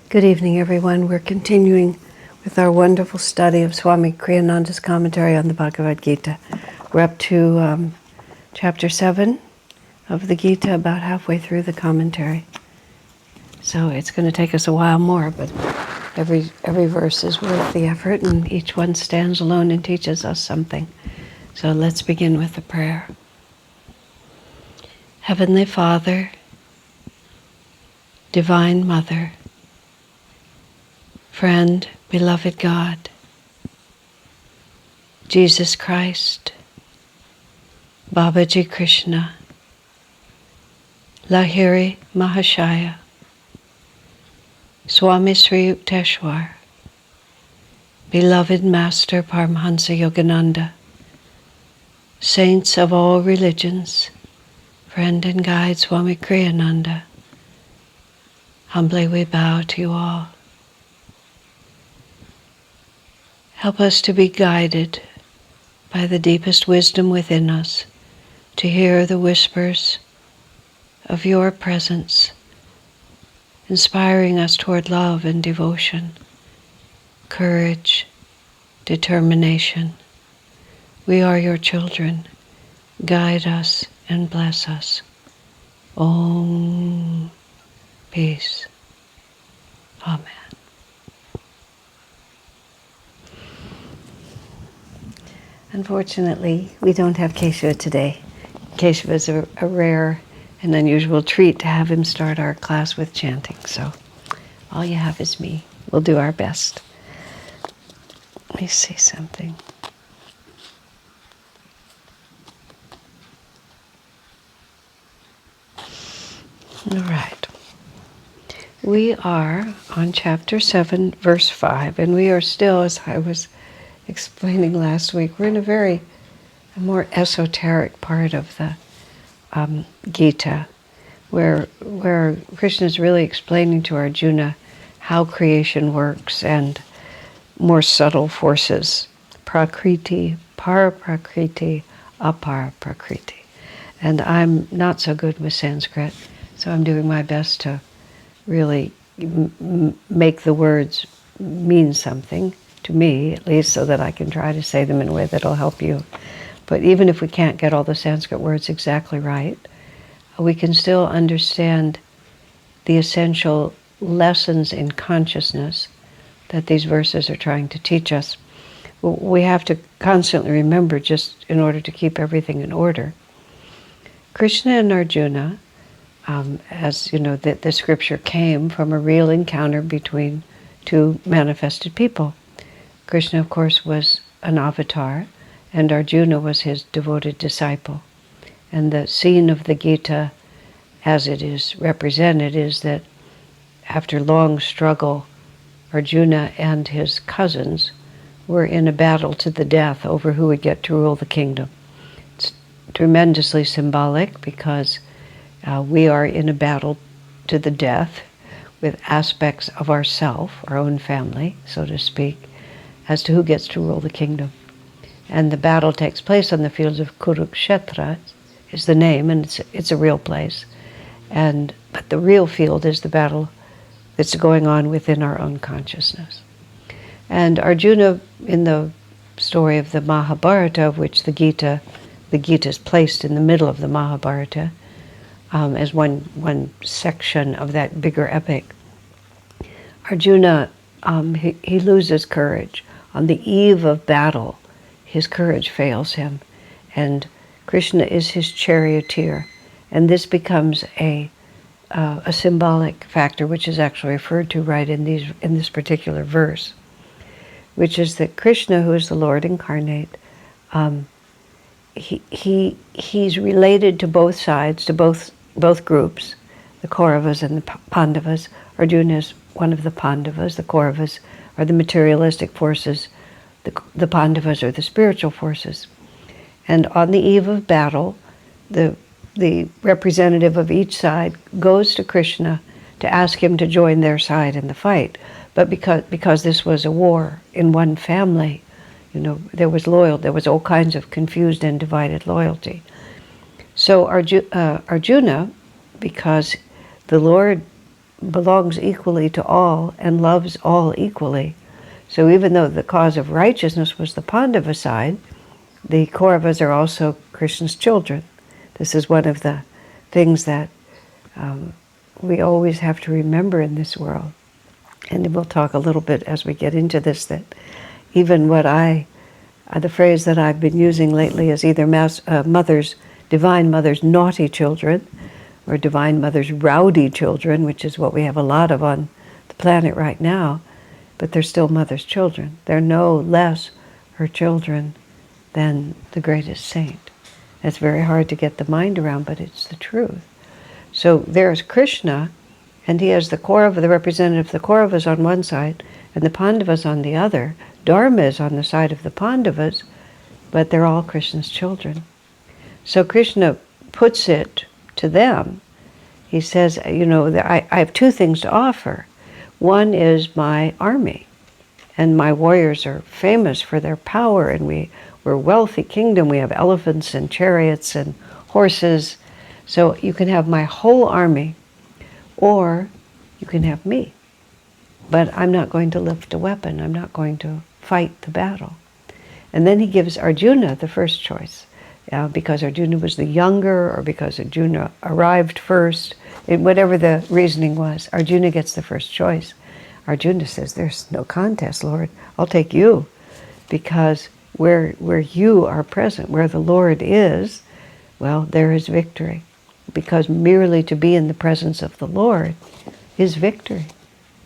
Good evening, everyone. We're continuing with our wonderful study of Swami Kriyananda's commentary on the Bhagavad Gita. We're up to chapter 7 of the Gita, about halfway through the commentary. So it's going to take us a while more, but every verse is worth the effort, and each one stands alone and teaches us something. So let's begin with the prayer. Heavenly Father, Divine Mother, friend, beloved God, Jesus Christ, Babaji Krishna, Lahiri Mahashaya, Swami Sri Yukteswar, beloved Master Paramahansa Yogananda, saints of all religions, friend and guide Swami Kriyananda, humbly we bow to you all. Help us to be guided by the deepest wisdom within us, to hear the whispers of your presence, inspiring us toward love and devotion, courage, determination. We are your children. Guide us and bless us. Om. Peace. Amen. Unfortunately, we don't have Kesava today. Kesava is a rare and unusual treat to have him start our class with chanting. So all you have is me. We'll do our best. Let me see something. All right. We are on chapter 7, verse 5, and we are still, as I was explaining last week, we're in a more esoteric part of the Gita, where Krishna is really explaining to Arjuna how creation works and more subtle forces, prakriti, para-prakriti, apara-prakriti. And I'm not so good with Sanskrit, so I'm doing my best to really make the words mean something, to me at least, so that I can try to say them in a way that'll help you. But even if we can't get all the Sanskrit words exactly right, we can still understand the essential lessons in consciousness that these verses are trying to teach us. We have to constantly remember, just in order to keep everything in order, Krishna and Arjuna, as you know, the scripture came from a real encounter between two manifested people. Krishna, of course, was an avatar, and Arjuna was his devoted disciple. And the scene of the Gita, as it is represented, is that after long struggle, Arjuna and his cousins were in a battle to the death over who would get to rule the kingdom. It's tremendously symbolic because we are in a battle to the death with aspects of ourself, our own family, so to speak, as to who gets to rule the kingdom. And the battle takes place on the fields of Kurukshetra, is the name, and it's a real place. But the real field is the battle that's going on within our own consciousness. And Arjuna, in the story of the Mahabharata, of which the Gita is placed in the middle of the Mahabharata, as one section of that bigger epic, Arjuna, he loses courage. On the eve of battle, his courage fails him, and Krishna is his charioteer. And this becomes a symbolic factor, which is actually referred to right in this particular verse, which is that Krishna, who is the Lord incarnate, he's related to both sides, to both groups, the Kauravas and the Pandavas. Arjuna is one of the Pandavas. The Kauravas are the materialistic forces. The Pandavas are the spiritual forces. And on the eve of battle, the representative of each side goes to Krishna to ask him to join their side in the fight. But because this was a war in one family, there was all kinds of confused and divided loyalty. So Arjuna, because the Lord belongs equally to all and loves all equally. So even though the cause of righteousness was the Pandava side, the Kauravas are also Krishna's children. This is one of the things that we always have to remember in this world. And we'll talk a little bit as we get into this, that even the phrase that I've been using lately is either Divine Mother's naughty children, or Divine Mother's rowdy children, which is what we have a lot of on the planet right now, but they're still Mother's children. They're no less her children than the greatest saint. It's very hard to get the mind around, but it's the truth. So there's Krishna, and he has the representative of the Kauravas on one side, and the Pandavas on the other. Dharma is on the side of the Pandavas, but they're all Krishna's children. So Krishna puts it to them. He says, I have two things to offer. One is my army, and my warriors are famous for their power, and we're a wealthy kingdom. We have elephants and chariots and horses. So you can have my whole army, or you can have me. But I'm not going to lift a weapon. I'm not going to fight the battle. And then he gives Arjuna the first choice. Because Arjuna was the younger, or because Arjuna arrived first, whatever the reasoning was, Arjuna gets the first choice. Arjuna says, there's no contest, Lord. I'll take you, because where you are present, where the Lord is, well, there is victory. Because merely to be in the presence of the Lord is victory.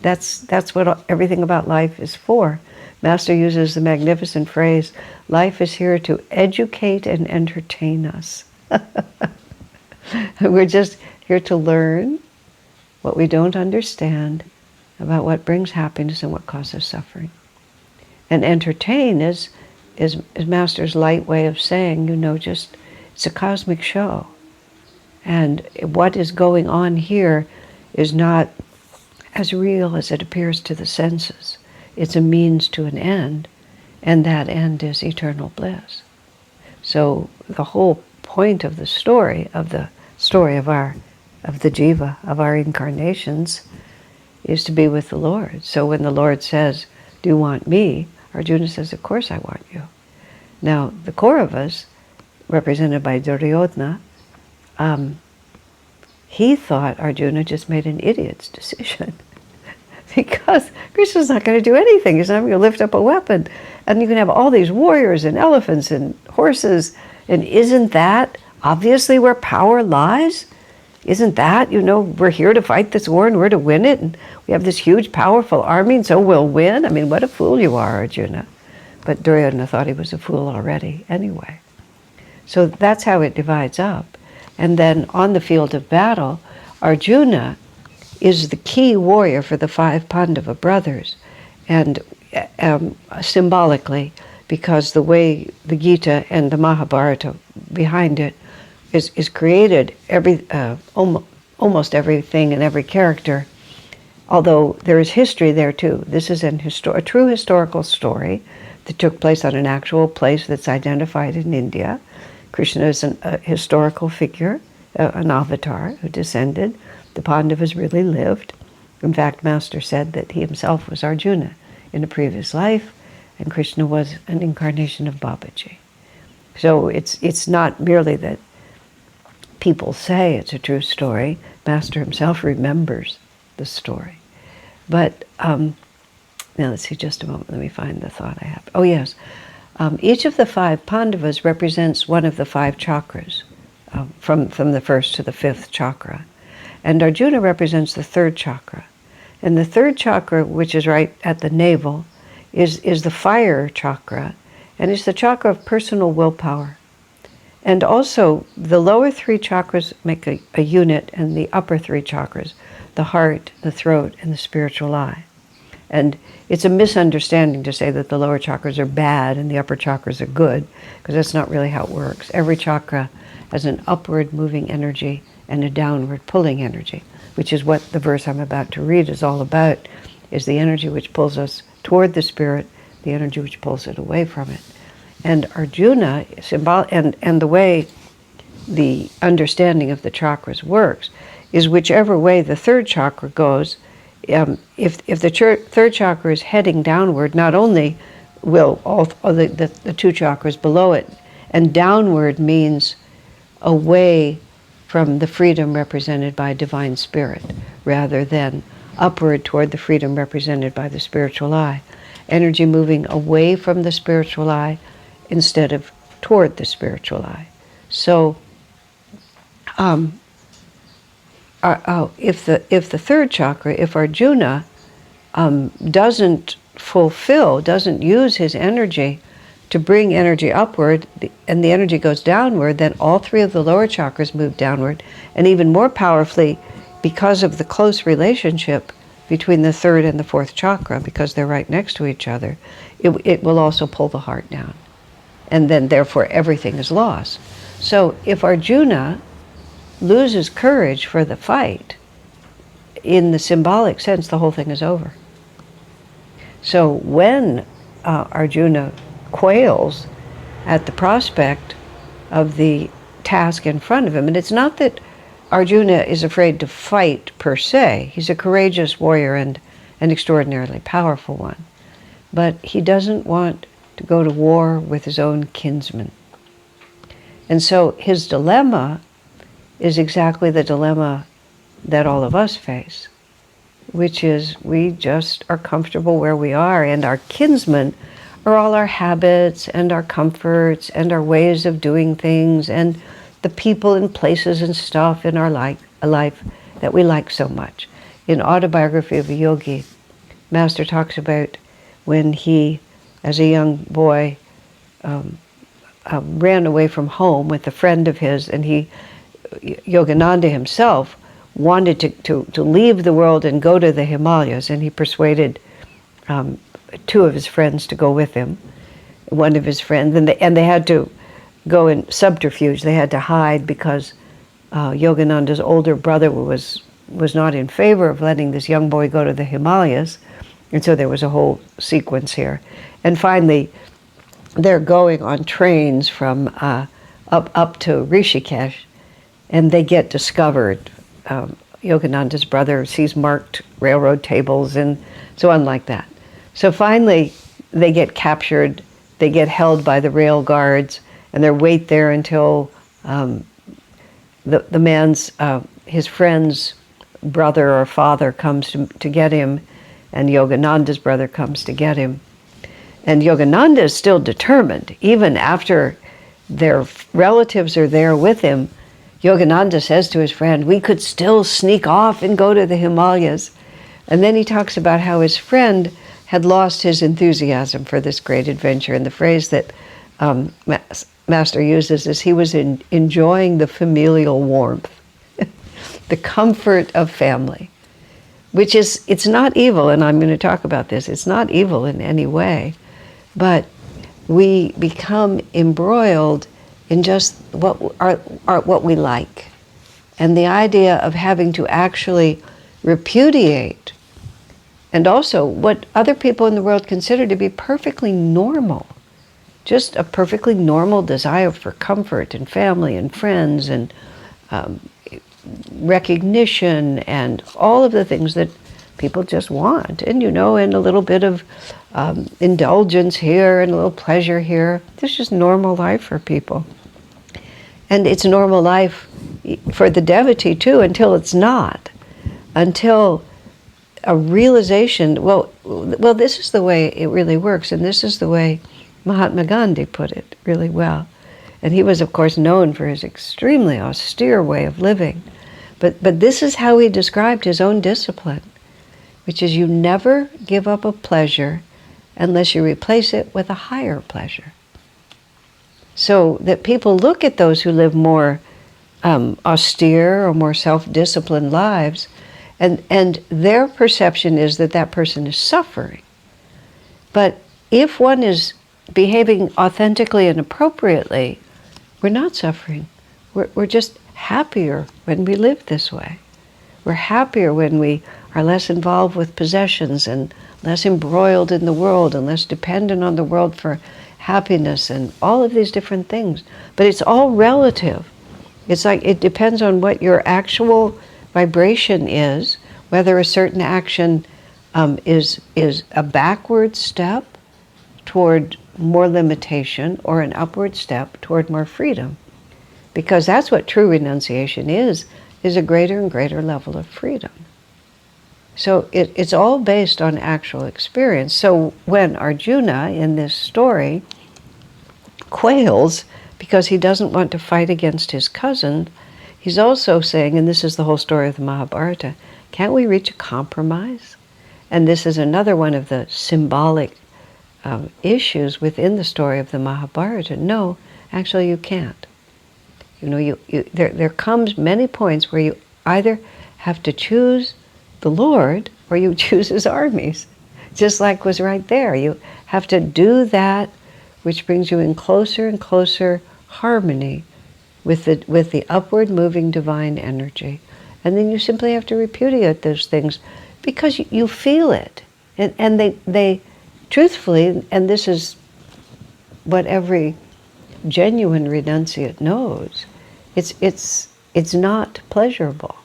That's what everything about life is for. Master uses the magnificent phrase, life is here to educate and entertain us. We're just here to learn what we don't understand about what brings happiness and what causes suffering. And entertain is Master's light way of saying, just it's a cosmic show. And what is going on here is not as real as it appears to the senses. It's a means to an end, and that end is eternal bliss. So the whole point of the story of the jiva, of our incarnations, is to be with the Lord. So when the Lord says, do you want me? Arjuna says, of course I want you. Now the Kauravas, represented by Duryodhana, he thought Arjuna just made an idiot's decision. Because Krishna's not going to do anything. He's not going to lift up a weapon. And you can have all these warriors and elephants and horses. And isn't that obviously where power lies? Isn't that, we're here to fight this war and we're to win it. And we have this huge, powerful army, and so we'll win. I mean, what a fool you are, Arjuna. But Duryodhana thought he was a fool already anyway. So that's how it divides up. And then on the field of battle, Arjuna is the key warrior for the 5 Pandava brothers, and symbolically, because the way the Gita and the Mahabharata behind it is created, almost everything and every character, although there is history there too. This is a true historical story that took place on an actual place that's identified in India. Krishna is a historical figure, an avatar who descended. The Pandavas really lived. In fact, Master said that he himself was Arjuna in a previous life, and Krishna was an incarnation of Babaji. So it's not merely that people say it's a true story. Master himself remembers the story. But now let's see, just a moment. Let me find the thought I have. Oh yes, each of the 5 Pandavas represents one of the 5 chakras, from the first to the 5th chakra. And Arjuna represents the 3rd chakra. And the 3rd chakra, which is right at the navel, is the fire chakra, and it's the chakra of personal willpower. And also, the lower 3 chakras make a unit, and the upper 3 chakras, the heart, the throat, and the spiritual eye. And it's a misunderstanding to say that the lower chakras are bad and the upper chakras are good, because that's not really how it works. Every chakra has an upward moving energy and a downward pulling energy, which is what the verse I'm about to read is all about, is the energy which pulls us toward the spirit, the energy which pulls it away from it. And Arjuna, and the way the understanding of the chakras works, is whichever way the third chakra goes. If the third chakra is heading downward, not only will all the two chakras below it, and downward means away from the freedom represented by divine spirit, rather than upward toward the freedom represented by the spiritual eye. Energy moving away from the spiritual eye instead of toward the spiritual eye. So if the third chakra, if Arjuna doesn't use his energy to bring energy upward, and the energy goes downward, then all three of the lower chakras move downward, and even more powerfully, because of the close relationship between the third and the fourth chakra, because they're right next to each other, it will also pull the heart down. And then therefore everything is lost. So if Arjuna loses courage for the fight, in the symbolic sense, the whole thing is over. So when Arjuna quails at the prospect of the task in front of him, and it's not that Arjuna is afraid to fight per se. He's a courageous warrior and an extraordinarily powerful one. But he doesn't want to go to war with his own kinsmen. And so his dilemma is exactly the dilemma that all of us face, which is we just are comfortable where we are, and our kinsmen are all our habits and our comforts and our ways of doing things and the people and places and stuff in our life that we like so much. In Autobiography of a Yogi, Master talks about when he, as a young boy, ran away from home with a friend of his, and Yogananda himself wanted to leave the world and go to the Himalayas, and he persuaded two of his friends to go with him. One of his friends, and they had to go in subterfuge. They had to hide because Yogananda's older brother was not in favor of letting this young boy go to the Himalayas, and so there was a whole sequence here. And finally, they're going on trains from up to Rishikesh, and they get discovered. Yogananda's brother sees marked railroad tables and so on like that. So finally, they get captured. They get held by the rail guards, and they wait there until the man's, his friend's brother or father comes to get him, and Yogananda's brother comes to get him. And Yogananda is still determined, even after their relatives are there with him. Yogananda says to his friend, we could still sneak off and go to the Himalayas. And then he talks about how his friend had lost his enthusiasm for this great adventure. And the phrase that Master uses is he was enjoying the familial warmth, the comfort of family, which is, it's not evil, and I'm going to talk about this, it's not evil in any way, but we become embroiled in just what we like. And the idea of having to actually repudiate, and also what other people in the world consider to be perfectly normal, just a perfectly normal desire for comfort and family and friends and recognition and all of the things that people just want. And and a little bit of indulgence here and a little pleasure here. This is just normal life for people. And it's normal life for the devotee too, until it's not. Until a realization, well, this is the way it really works, and this is the way Mahatma Gandhi put it really well. And he was, of course, known for his extremely austere way of living. But this is how he described his own discipline, which is you never give up a pleasure unless you replace it with a higher pleasure. So that people look at those who live more austere or more self-disciplined lives, and their perception is that that person is suffering. But if one is behaving authentically and appropriately, we're not suffering. We're just happier when we live this way. We're happier when we are less involved with possessions and less embroiled in the world and less dependent on the world for happiness and all of these different things. But it's all relative. It's like it depends on what your actual Vibration is whether a certain action is a backward step toward more limitation or an upward step toward more freedom. Because that's what true renunciation is a greater and greater level of freedom. So it's all based on actual experience. So when Arjuna in this story quails because he doesn't want to fight against his cousin, he's also saying, and this is the whole story of the Mahabharata, can't we reach a compromise? And this is another one of the symbolic issues within the story of the Mahabharata. No, actually you can't. There comes many points where you either have to choose the Lord or you choose his armies. Just like was right there. You have to do that which brings you in closer and closer harmony with the upward moving divine energy. And then you simply have to repudiate those things because you feel it. And they truthfully, and this is what every genuine renunciate knows, it's not pleasurable.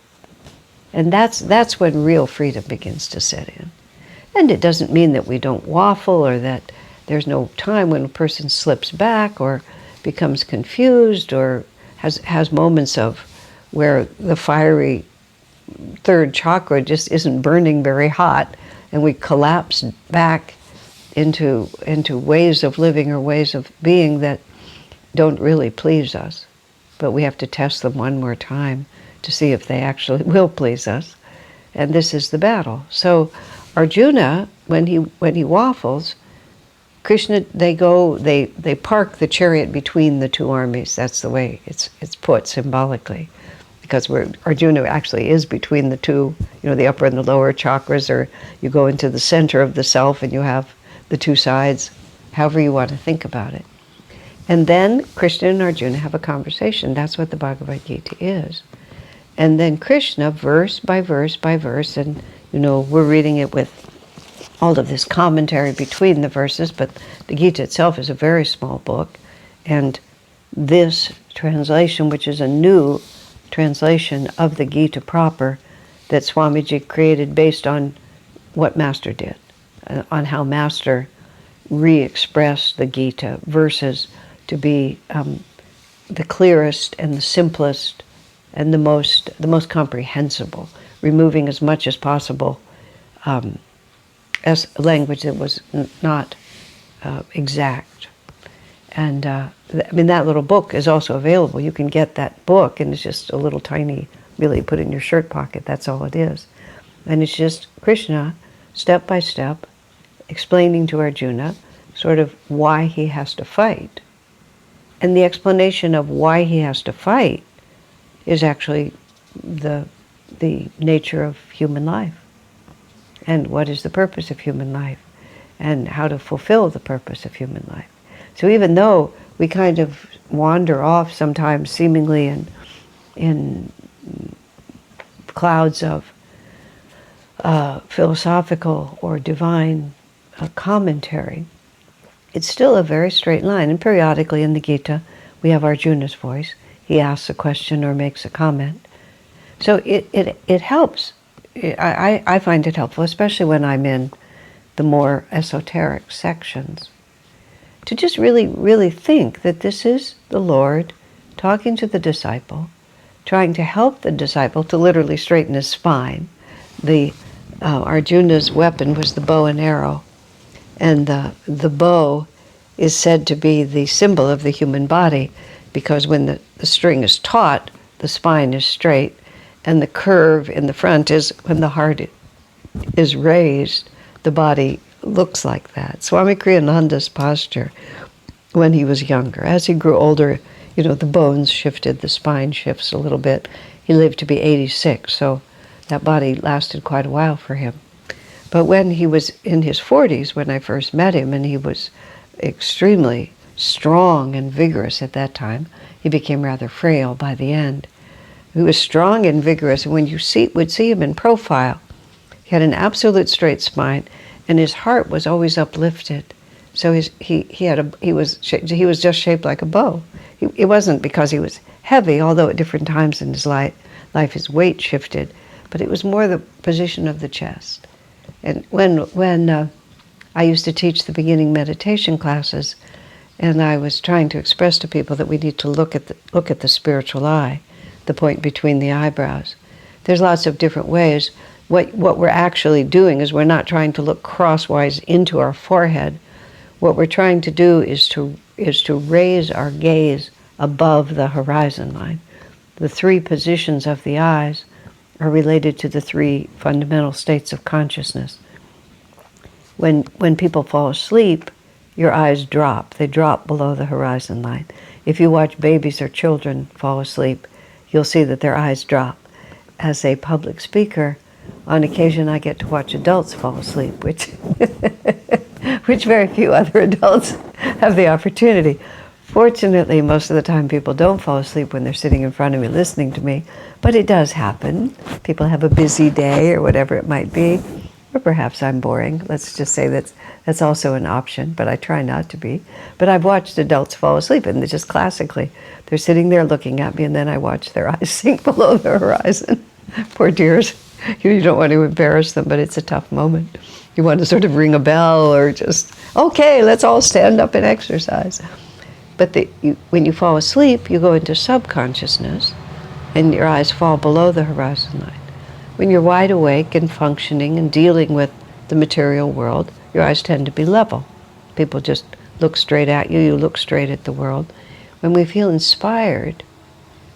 And that's when real freedom begins to set in. And it doesn't mean that we don't waffle or that there's no time when a person slips back or becomes confused or has moments of where the fiery third chakra just isn't burning very hot and we collapse back into ways of living or ways of being that don't really please us. But we have to test them one more time to see if they actually will please us. And this is the battle. So Arjuna, when he waffles, Krishna, they park the chariot between the two armies. That's the way it's put symbolically. Because Arjuna actually is between the two, the upper and the lower chakras, or you go into the center of the self and you have the two sides, however you want to think about it. And then Krishna and Arjuna have a conversation. That's what the Bhagavad Gita is. And then Krishna, verse by verse by verse, and we're reading it with all of this commentary between the verses, but the Gita itself is a very small book. And this translation, which is a new translation of the Gita proper, that Swamiji created based on what Master did, on how Master re-expressed the Gita verses to be the clearest and the simplest and the most comprehensible, removing as much as possible as language that was not exact. And that little book is also available. You can get that book, and it's just a little tiny, really put in your shirt pocket. That's all it is. And it's just Krishna, step by step, explaining to Arjuna sort of why he has to fight. And the explanation of why he has to fight is actually the nature of human life. And what is the purpose of human life? And how to fulfill the purpose of human life. So even though we kind of wander off sometimes seemingly in clouds of philosophical or divine commentary, it's still a very straight line. And periodically in the Gita, we have Arjuna's voice. He asks a question or makes a comment. So it helps. I find it helpful, especially when I'm in the more esoteric sections, to just really, really think that this is the Lord talking to the disciple, trying to help the disciple to literally straighten his spine. Arjuna's weapon was the bow and arrow, and the bow is said to be the symbol of the human body, because when the string is taut, the spine is straight, and the curve in the front is when the heart is raised, the body looks like that. Swami Kriyananda's posture when he was younger. As he grew older, the bones shifted, the spine shifts a little bit. He lived to be 86, so that body lasted quite a while for him. But when he was in his 40s, when I first met him, and he was extremely strong and vigorous at that time, he became rather frail by the end. He was strong and vigorous, and when you would see him in profile, he had an absolute straight spine, and his heart was always uplifted. So he was just shaped like a bow. It wasn't because he was heavy, although at different times in his life life is weight shifted, but it was more the position of the chest. And when I used to teach the beginning meditation classes, and I was trying to express to people that we need to look at the spiritual eye, the point between the eyebrows. There's lots of different ways. What we're actually doing is we're not trying to look crosswise into our forehead. What we're trying to do is to raise our gaze above the horizon line. The three positions of the eyes are related to the three fundamental states of consciousness. When people fall asleep, your eyes drop. They drop below the horizon line. If you watch babies or children fall asleep, you'll see that their eyes drop. As a public speaker, on occasion I get to watch adults fall asleep, which very few other adults have the opportunity. Fortunately, most of the time people don't fall asleep when they're sitting in front of me listening to me, but it does happen. People have a busy day or whatever it might be, or perhaps I'm boring. Let's just say that's also an option, but I try not to be. But I've watched adults fall asleep, and just classically, they're sitting there looking at me, and then I watch their eyes sink below the horizon. Poor dears. You don't want to embarrass them, but it's a tough moment. You want to sort of ring a bell or just, okay, let's all stand up and exercise. But when you fall asleep, you go into subconsciousness, and your eyes fall below the horizon line. When you're wide awake and functioning and dealing with the material world, your eyes tend to be level. People just look straight at you, you look straight at the world. When we feel inspired,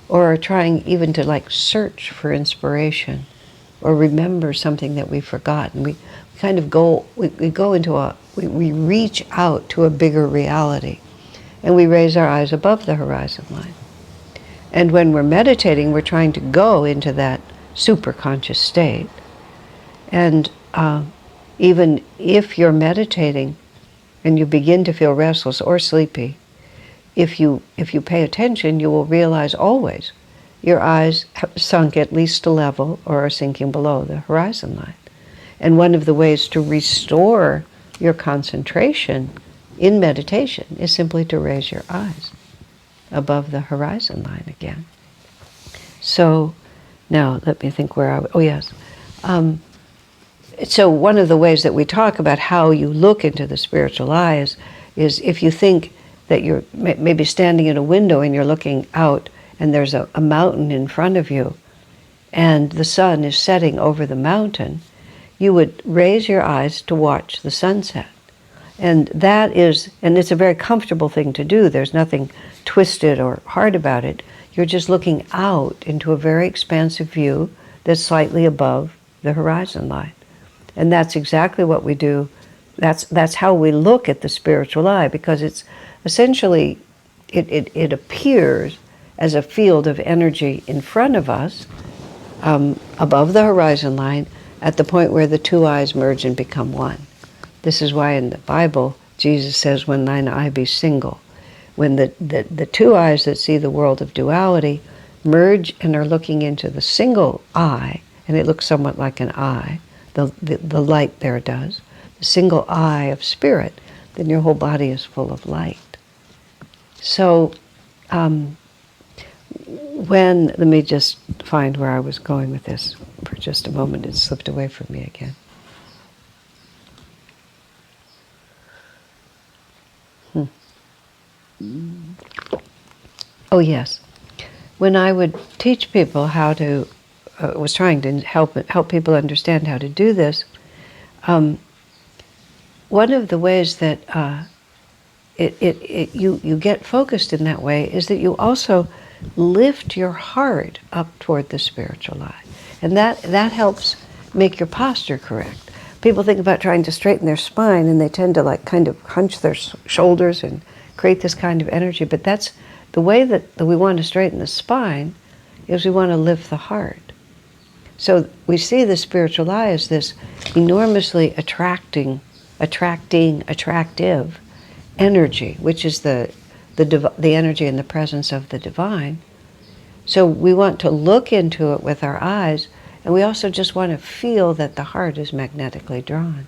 or are trying even to search for inspiration, or remember something that we've forgotten, we kind of go into we reach out to a bigger reality, and we raise our eyes above the horizon line. And when we're meditating, we're trying to go into that superconscious state. And even if you're meditating and you begin to feel restless or sleepy, if you pay attention, you will realize always your eyes have sunk at least a level or are sinking below the horizon line. And one of the ways to restore your concentration in meditation is simply to raise your eyes above the horizon line again. So now let me think where oh yes. So one of the ways that we talk about how you look into the spiritual eye is if you think that you're maybe standing in a window and you're looking out and there's a mountain in front of you and the sun is setting over the mountain, you would raise your eyes to watch the sunset. And it's a very comfortable thing to do. There's nothing twisted or hard about it. You're just looking out into a very expansive view that's slightly above the horizon line. And that's exactly what we do. That's how we look at the spiritual eye, because it's essentially, it appears as a field of energy in front of us, above the horizon line, at the point where the two eyes merge and become one. This is why in the Bible, Jesus says, when thine eye be single. When the two eyes that see the world of duality merge and are looking into the single eye, and it looks somewhat like an eye, the light there does, the single eye of spirit, then your whole body is full of light. So let me just find where I was going with this for just a moment. It slipped away from me again. Oh yes, when I would teach people how to, was trying to help people understand how to do this. One of the ways that you get focused in that way is that you also lift your heart up toward the spiritual eye, and that helps make your posture correct. People think about trying to straighten their spine, and they tend to kind of hunch their shoulders and create this kind of energy. But that's the way that we want to straighten the spine, is we want to lift the heart. So we see the spiritual eye as this enormously attractive energy, which is the energy and the presence of the divine. So we want to look into it with our eyes, and we also just want to feel that the heart is magnetically drawn.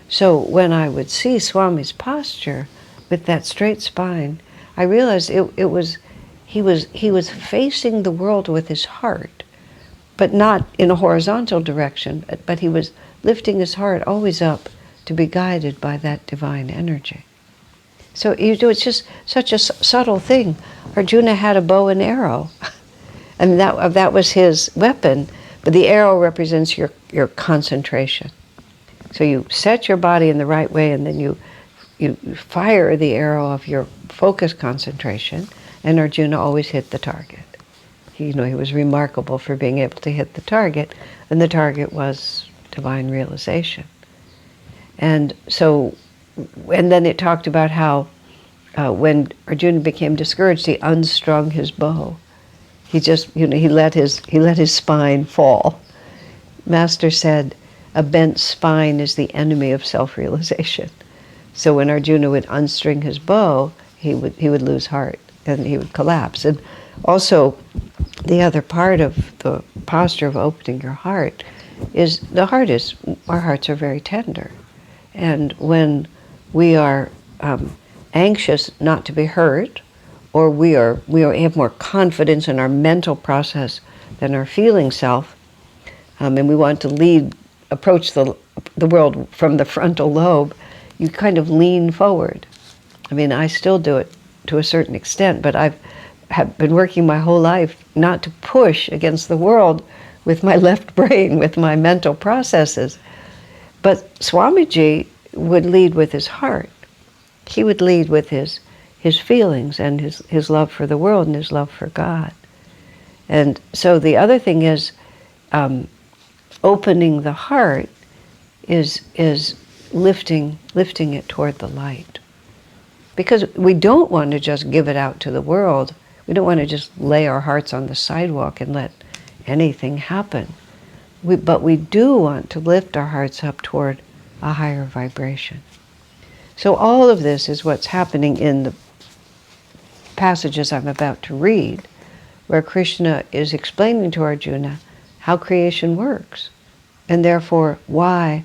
So when I would see Swami's posture with that straight spine, I realized he was facing the world with his heart, but not in a horizontal direction, but he was lifting his heart always up to be guided by that divine energy. So it's just such a subtle thing. Arjuna had a bow and arrow, and that was his weapon, but the arrow represents your concentration. So you set your body in the right way, and then you fire the arrow of your focused concentration, and Arjuna always hit the target. He was remarkable for being able to hit the target, and the target was divine realization. And then it talked about how when Arjuna became discouraged, he unstrung his bow. He just, he let his spine fall. Master said, a bent spine is the enemy of self-realization. So when Arjuna would unstring his bow, he would lose heart and he would collapse. And also, the other part of the posture of opening your heart is our hearts are very tender. And when we are anxious not to be hurt, or we have more confidence in our mental process than our feeling self, and we want to approach the world from the frontal lobe, you kind of lean forward. I mean, I still do it to a certain extent, but have been working my whole life not to push against the world with my left brain, with my mental processes. But Swamiji would lead with his heart. He would lead with his feelings and his love for the world and his love for God. And so the other thing is opening the heart is lifting it toward the light. Because we don't want to just give it out to the world. We don't want to just lay our hearts on the sidewalk and let anything happen. But we do want to lift our hearts up toward a higher vibration. So all of this is what's happening in the passages I'm about to read, where Krishna is explaining to Arjuna how creation works, and therefore why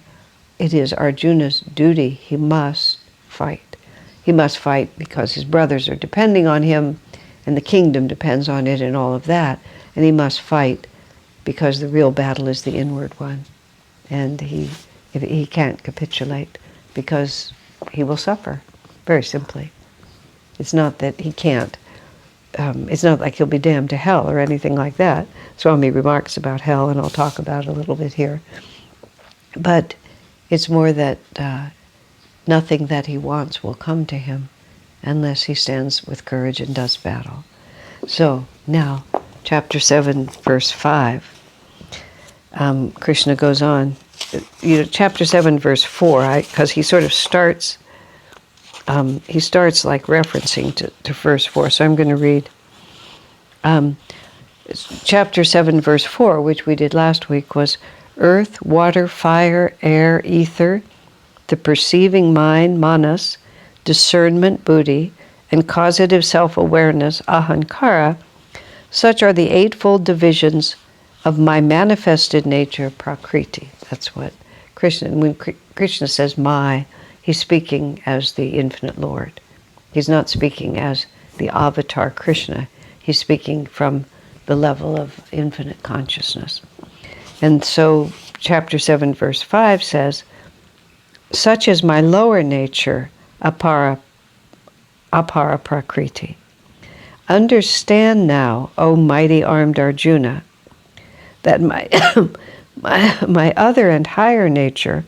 it is Arjuna's duty. He must fight. He must fight because his brothers are depending on him, and the kingdom depends on it and all of that. And he must fight because the real battle is the inward one. And he can't capitulate because he will suffer, very simply. It's not that he can't. It's not like he'll be damned to hell or anything like that. Swami remarks about hell, and I'll talk about it a little bit here. But it's more that nothing that he wants will come to him unless he stands with courage and does battle. So now, chapter 7, verse 5, Krishna goes on. Chapter 7, verse 4, because he sort of starts, like referencing to verse 4. So I'm going to read chapter 7, verse 4, which we did last week, was earth, water, fire, air, ether, the perceiving mind, manas, discernment, buddhi, and causative self-awareness, ahankara. Such are the eightfold divisions of my manifested nature, prakriti. That's what Krishna, when Krishna says my, he's speaking as the infinite Lord. He's not speaking as the avatar Krishna. He's speaking from the level of infinite consciousness. And so chapter 7, verse 5 says, such is my lower nature, apara prakriti. Understand now, O mighty armed Arjuna, that my my other and higher nature,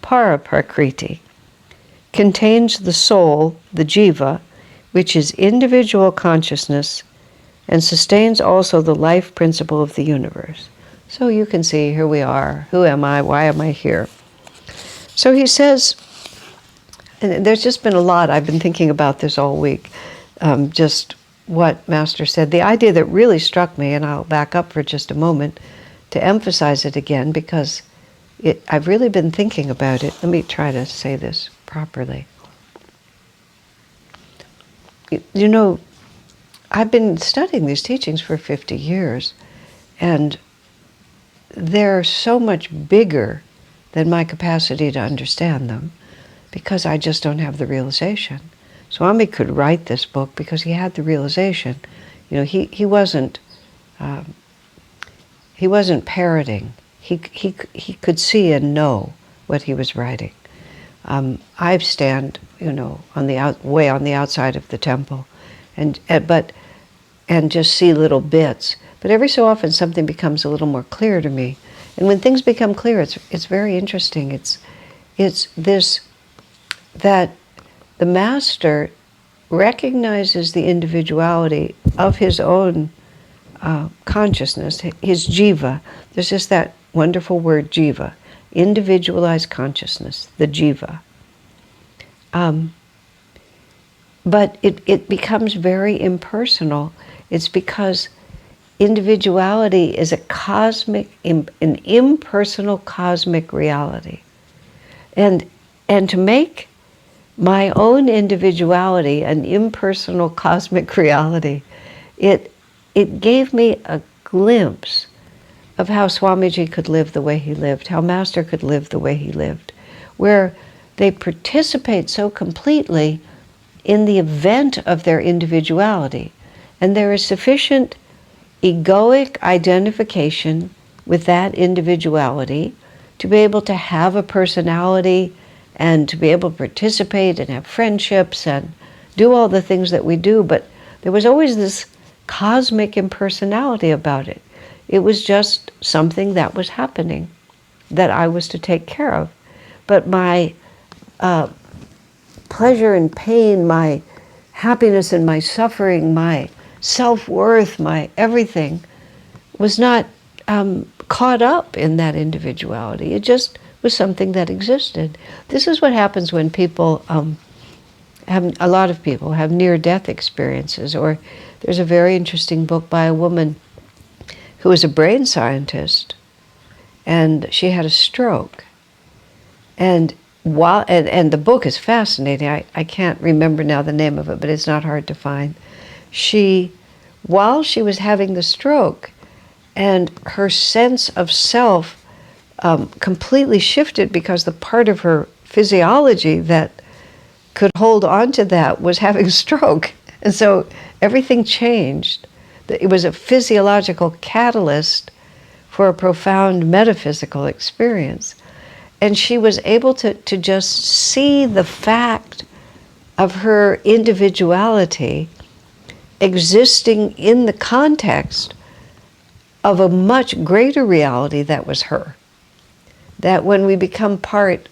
para prakriti, contains the soul, the jiva, which is individual consciousness, and sustains also the life principle of the universe. So you can see, here we are. Who am I? Why am I here? So he says, and there's just been a lot, I've been thinking about this all week, just what Master said. The idea that really struck me, and I'll back up for just a moment to emphasize it again, because I've really been thinking about it. Let me try to say this properly. I've been studying these teachings for 50 years, and they're so much bigger than my capacity to understand them, because I just don't have the realization. Swami could write this book because he had the realization. He wasn't He wasn't parroting. He could see and know what he was writing. I stand, on the way on the outside of the temple, and just see little bits. But every so often something becomes a little more clear to me. And when things become clear, it's very interesting. It's this, that the master recognizes the individuality of his own consciousness, his jiva. There's just that wonderful word, jiva, individualized consciousness, the jiva. But it becomes very impersonal. It's because individuality is an impersonal cosmic reality. And to make my own individuality an impersonal cosmic reality, it gave me a glimpse of how Swamiji could live the way he lived, how Master could live the way he lived, where they participate so completely in the event of their individuality. And there is sufficient egoic identification with that individuality to be able to have a personality and to be able to participate and have friendships and do all the things that we do. But there was always this cosmic impersonality about it. It was just something that was happening that I was to take care of. But my pleasure and pain, my happiness and my suffering, my self-worth, my everything was not caught up in that individuality. It just was something that existed. This is what happens when people a lot of people have near-death experiences. Or there's a very interesting book by a woman who was a brain scientist, and she had a stroke. And and the book is fascinating. I can't remember now the name of it, but it's not hard to find. While she was having the stroke, and her sense of self completely shifted, because the part of her physiology that could hold on to that was having a stroke. And so everything changed. It was a physiological catalyst for a profound metaphysical experience. And she was able to just see the fact of her individuality existing in the context of a much greater reality that was her. That when we become part,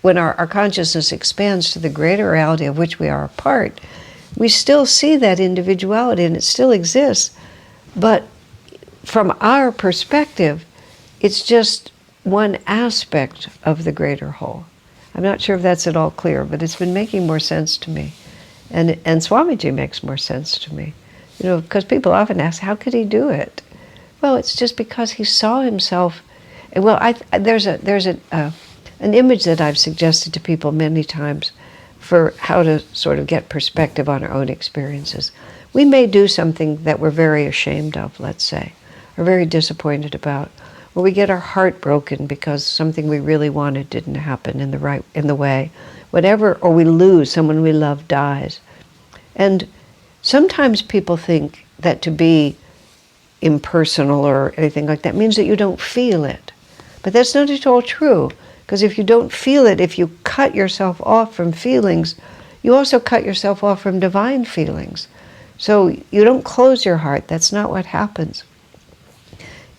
when our consciousness expands to the greater reality of which we are a part, we still see that individuality and it still exists. But from our perspective, it's just one aspect of the greater whole. I'm not sure if that's at all clear, but it's been making more sense to me. And Swamiji makes more sense to me. Because people often ask, how could he do it? Well, it's just because he saw himself. Well, there's an image that I've suggested to people many times for how to sort of get perspective on our own experiences. We may do something that we're very ashamed of, let's say, or very disappointed about, or we get our heart broken because something we really wanted didn't happen in the way, whatever, or we lose, someone we love dies. And sometimes people think that to be impersonal or anything like that means that you don't feel it. But that's not at all true, because if you don't feel it, if you cut yourself off from feelings, you also cut yourself off from divine feelings. So you don't close your heart. That's not what happens.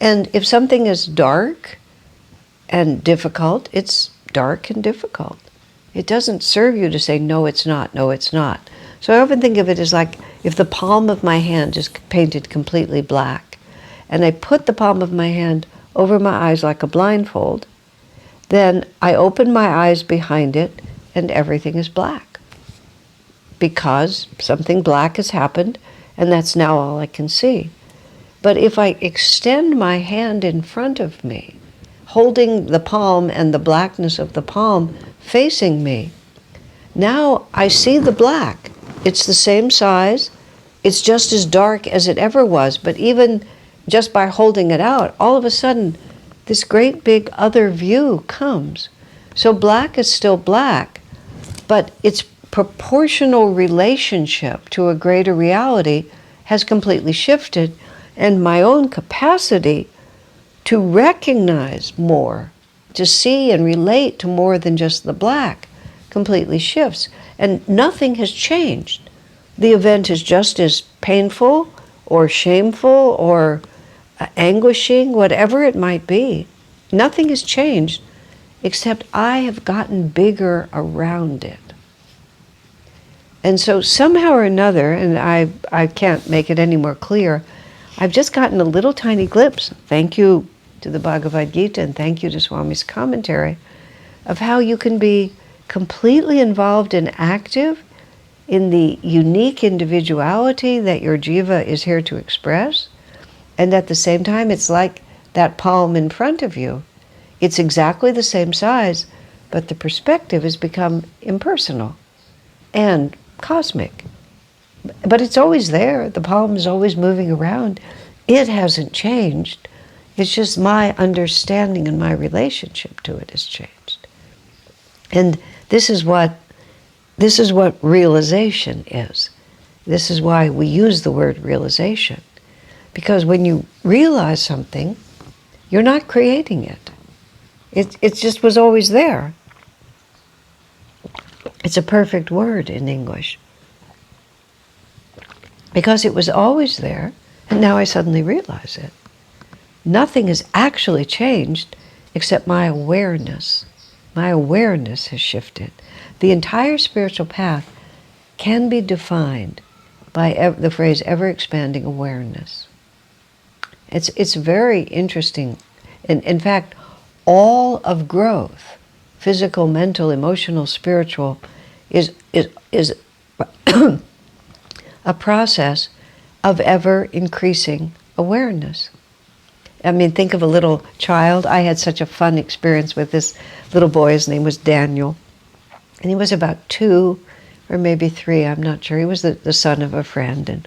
And if something is dark and difficult, it's dark and difficult. It doesn't serve you to say, no, it's not, no, it's not. So I often think of it as like if the palm of my hand is painted completely black, and I put the palm of my hand over my eyes like a blindfold, then I open my eyes behind it and everything is black. Because something black has happened, and that's now all I can see. But if I extend my hand in front of me, holding the palm and the blackness of the palm facing me, now I see the black. It's the same size. It's just as dark as it ever was. But even just by holding it out, all of a sudden, this great big other view comes. So black is still black, but its proportional relationship to a greater reality has completely shifted, and my own capacity to recognize more, to see and relate to more than just the black, completely shifts. And nothing has changed. The event is just as painful or shameful or anguishing, whatever it might be. Nothing has changed except I have gotten bigger around it. And so somehow or another, and I can't make it any more clear, I've just gotten a little tiny glimpse, thank you to the Bhagavad Gita and thank you to Swami's commentary, of how you can be completely involved and active in the unique individuality that your jiva is here to express. And at the same time, it's like that palm in front of you. It's exactly the same size, but the perspective has become impersonal and cosmic. But it's always there. The palm is always moving around. It hasn't changed. It's just my understanding and my relationship to it has changed. And this is what realization is. This is why we use the word realization. Because when you realize something, you're not creating it. It just was always there. It's a perfect word in English. Because it was always there, and now I suddenly realize it. Nothing has actually changed except my awareness. My awareness has shifted. The entire spiritual path can be defined by the phrase ever-expanding awareness. It's very interesting. In fact, all of growth, physical, mental, emotional, spiritual, is a process of ever-increasing awareness. I mean, think of a little child. I had such a fun experience with this little boy. His name was Daniel. And he was about 2 or maybe 3, I'm not sure. He was the son of a friend. And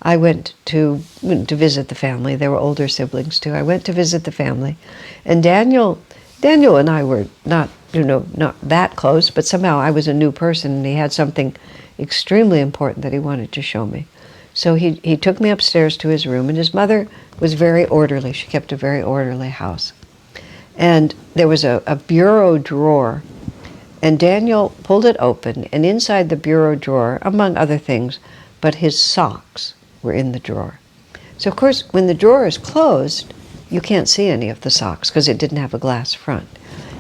I went to visit the family. There were older siblings too. I went to visit the family. And Daniel and I were not that close, but somehow I was a new person and he had something extremely important that he wanted to show me. So he took me upstairs to his room, and his mother was very orderly. She kept a very orderly house. And there was a bureau drawer, and Daniel pulled it open, and inside the bureau drawer, among other things, but his socks were in the drawer. So of course, when the drawer is closed, you can't see any of the socks because it didn't have a glass front.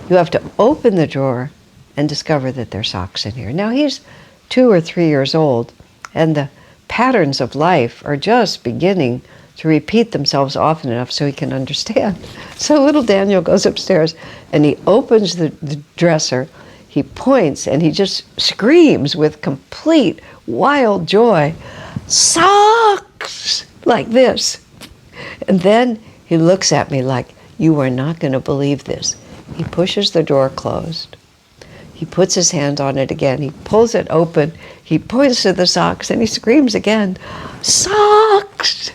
You have to open the drawer and discover that there are socks in here. Now he's 2 or 3 years old, and the patterns of life are just beginning to repeat themselves often enough so he can understand. So little Daniel goes upstairs and he opens the dresser, he points, and he just screams with complete wild joy, "Socks!" like this. And then he looks at me like, "You are not going to believe this." He pushes the drawer closed. He puts his hand on it again. He pulls it open. He points to the socks and he screams again, "Socks!"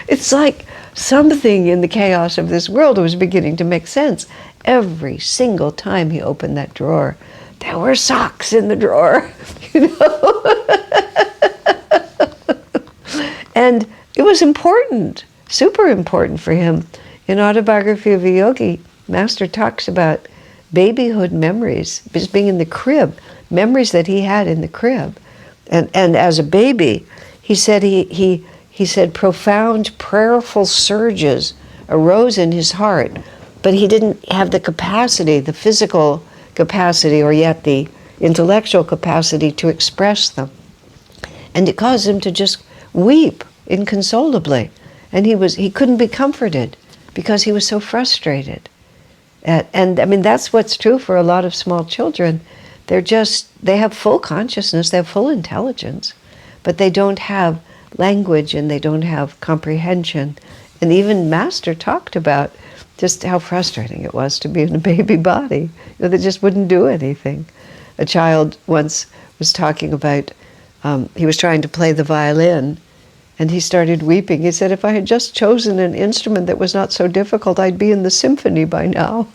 It's like something in the chaos of this world was beginning to make sense. Every single time he opened that drawer, there were socks in the drawer, And it was important, super important for him. In Autobiography of a Yogi, Master talks about babyhood memories, just being in the crib, memories that he had in the crib. And as a baby, he said he said profound prayerful surges arose in his heart, but he didn't have the capacity, the physical capacity, or yet the intellectual capacity to express them. And it caused him to just weep inconsolably. And he couldn't be comforted because he was so frustrated. And I mean, that's what's true for a lot of small children. They have full consciousness, they have full intelligence, but they don't have language and they don't have comprehension. And even Master talked about just how frustrating it was to be in a baby body. They just wouldn't do anything. A child once was talking about, he was trying to play the violin, and he started weeping. He said, "If I had just chosen an instrument that was not so difficult, I'd be in the symphony by now."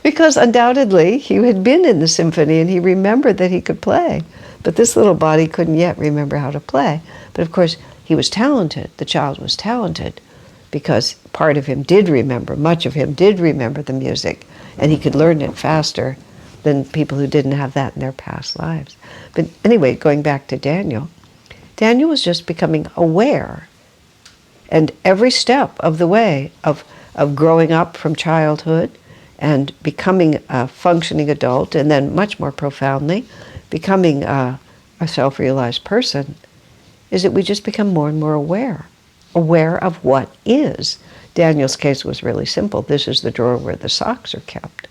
Because undoubtedly he had been in the symphony and he remembered that he could play. But this little body couldn't yet remember how to play. But of course, he was talented. The child was talented. because part of him did remember, much of him did remember the music, and he could learn it faster than people who didn't have that in their past lives. But anyway, going back to Daniel, Daniel was just becoming aware. And every step of the way of growing up from childhood and becoming a functioning adult, and then much more profoundly, becoming a self-realized person, is that we just become more and more aware of what is. Daniel's case was really simple. This is the drawer where the socks are kept.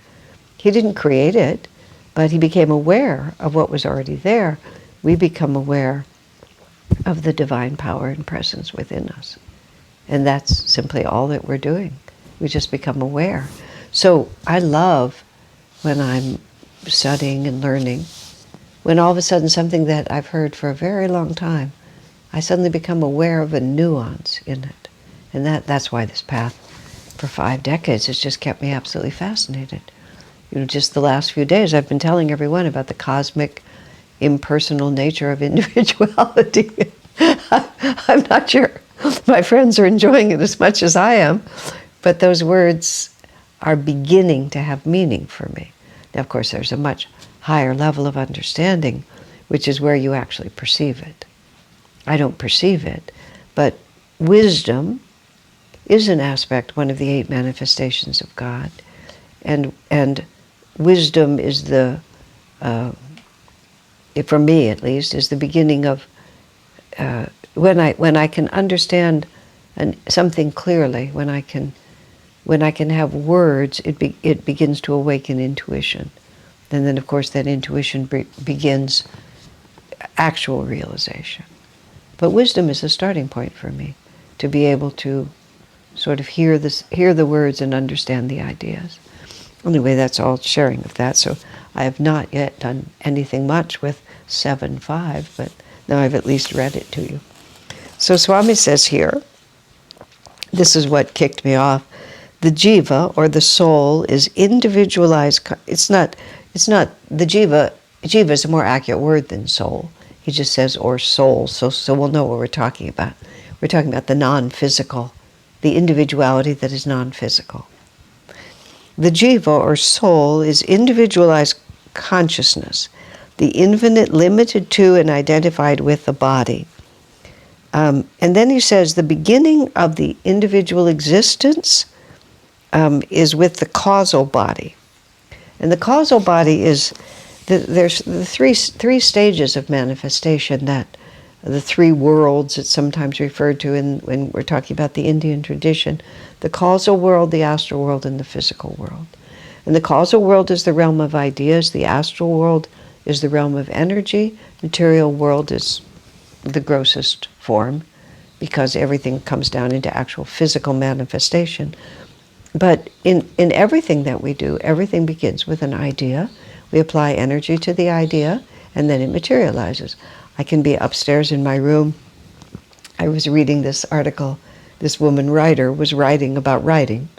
He didn't create it, but he became aware of what was already there. We become aware of the divine power and presence within us. And that's simply all that we're doing. We just become aware. So I love when I'm studying and learning, when all of a sudden something that I've heard for a very long time, I suddenly become aware of a nuance in it. And that's why this path for 5 decades has just kept me absolutely fascinated. Just the last few days I've been telling everyone about the cosmic, impersonal nature of individuality. I'm not sure my friends are enjoying it as much as I am, but those words are beginning to have meaning for me. Now, of course, there's a much higher level of understanding, which is where you actually perceive it. I don't perceive it, but wisdom is an aspect, one of the 8 manifestations of God, and wisdom is the, for me at least, is the beginning of when I can understand something clearly, when I can have words, it begins to awaken intuition, and then of course that intuition begins actual realization. But wisdom is a starting point for me, to be able to sort of hear the words and understand the ideas. Anyway, that's all sharing of that. So I have not yet done anything much with 7.5, but now I've at least read it to you. So Swami says here, this is what kicked me off, the jiva, or the soul, is individualized. It's not the jiva is a more accurate word than soul. He just says, or soul, so we'll know what we're talking about. We're talking about the non-physical, the individuality that is non-physical. The jiva, or soul, is individualized consciousness, the infinite limited to and identified with the body. And then he says the beginning of the individual existence is with the causal body. And the causal body is, there's the three stages of manifestation, that the 3 worlds it's sometimes referred to when we're talking about the Indian tradition: the causal world, the astral world, and the physical world. And the causal world is the realm of ideas, the astral world is the realm of energy, material world is the grossest form, because everything comes down into actual physical manifestation. But in everything that we do, everything begins with an idea. We apply energy to the idea, and then it materializes. I can be upstairs in my room. I was reading this article. This woman writer was writing about writing.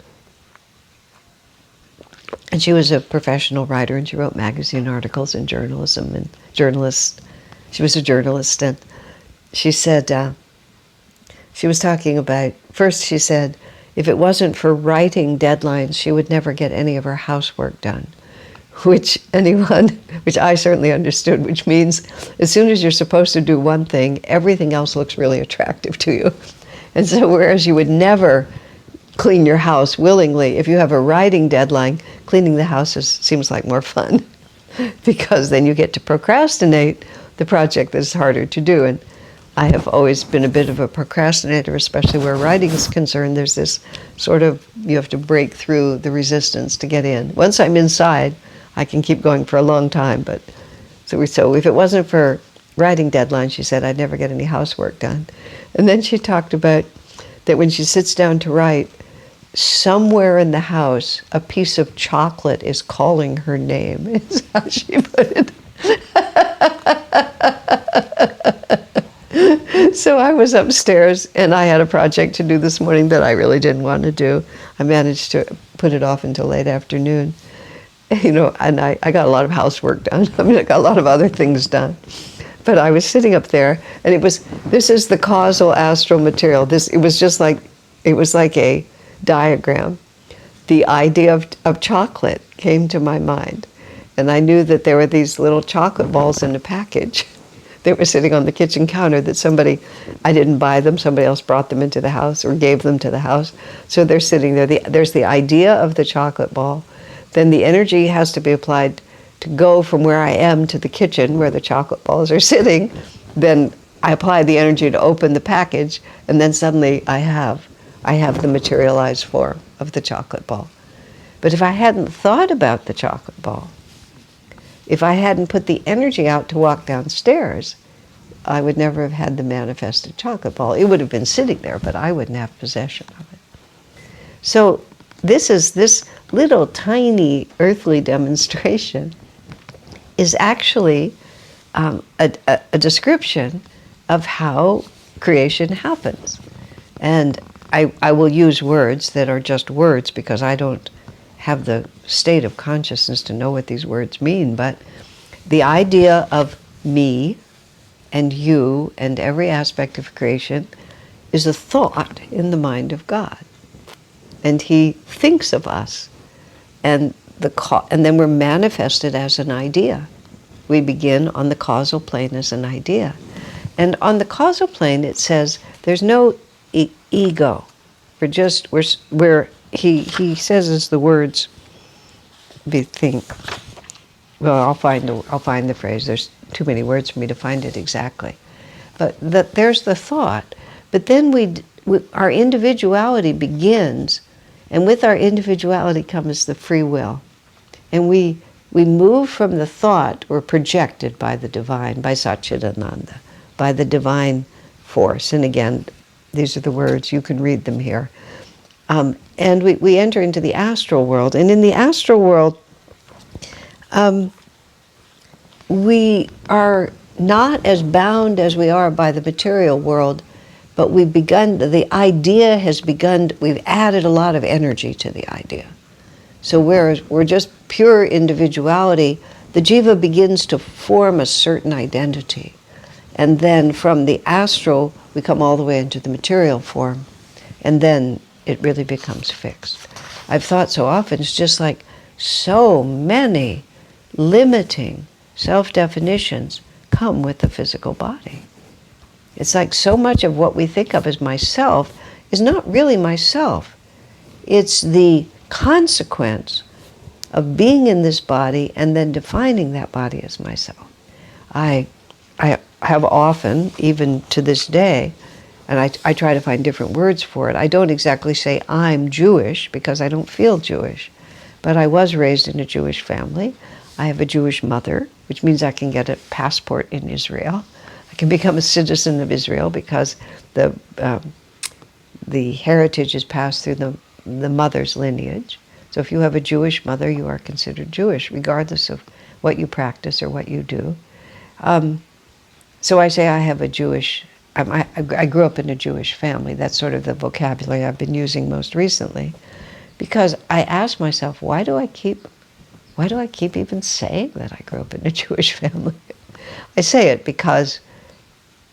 And she was a professional writer, and she wrote magazine articles and journalism and journalist. She was a journalist, and she said, she was talking about, first she said, if it wasn't for writing deadlines, she would never get any of her housework done. Which I certainly understood, which means as soon as you're supposed to do one thing, everything else looks really attractive to you. And so whereas you would never clean your house willingly, if you have a writing deadline, cleaning the house seems like more fun, because then you get to procrastinate the project that's harder to do. And I have always been a bit of a procrastinator, especially where writing is concerned. There's this sort of, you have to break through the resistance to get in. Once I'm inside, I can keep going for a long time. But so if it wasn't for writing deadlines, she said, I'd never get any housework done. And then she talked about that when she sits down to write, somewhere in the house, a piece of chocolate is calling her name, is how she put it. So I was upstairs, and I had a project to do this morning that I really didn't want to do. I managed to put it off until late afternoon. And I got a lot of housework done. I mean, I got a lot of other things done. But I was sitting up there, and this is the causal astral material. It was just like It was like a diagram. The idea of chocolate came to my mind. And I knew that there were these little chocolate balls in a package that were sitting on the kitchen counter that I didn't buy them, somebody else brought them into the house or gave them to the house. So they're sitting there. There's the idea of the chocolate ball. Then the energy has to be applied to go from where I am to the kitchen where the chocolate balls are sitting. Then I apply the energy to open the package, and then suddenly I have the materialized form of the chocolate ball. But if I hadn't thought about the chocolate ball, if I hadn't put the energy out to walk downstairs, I would never have had the manifested chocolate ball. It would have been sitting there, but I wouldn't have possession of it. So this little tiny earthly demonstration is actually a description of how creation happens. And I will use words that are just words because I don't have the state of consciousness to know what these words mean, but the idea of me and you and every aspect of creation is a thought in the mind of God. And He thinks of us, and then we're manifested as an idea. We begin on the causal plane as an idea. And on the causal plane it says there's no ego. He says as the words, I'll find the phrase. There's too many words for me to find it exactly. But there's the thought. But then our individuality begins, and with our individuality comes the free will. And we move from the thought, we're projected by the divine, by Satchidananda, by the divine force. And again, these are the words, you can read them here. And we enter into the astral world. And in the astral world, we are not as bound as we are by the material world, but the idea has begun, we've added a lot of energy to the idea. So whereas we're just pure individuality, the jiva begins to form a certain identity. And then from the astral, we come all the way into the material form. And then it really becomes fixed. I've thought so often, it's just like so many limiting self-definitions come with the physical body. It's like so much of what we think of as myself is not really myself. It's the consequence of being in this body and then defining that body as myself. I have often, even to this day, and I try to find different words for it. I don't exactly say I'm Jewish because I don't feel Jewish, but I was raised in a Jewish family. I have a Jewish mother, which means I can get a passport in Israel. I can become a citizen of Israel because the heritage is passed through the mother's lineage. So if you have a Jewish mother, you are considered Jewish, regardless of what you practice or what you do. So I say I have a Jewish. I grew up in a Jewish family. That's sort of the vocabulary I've been using most recently, because I ask myself, why do I keep even saying that I grew up in a Jewish family? I say it because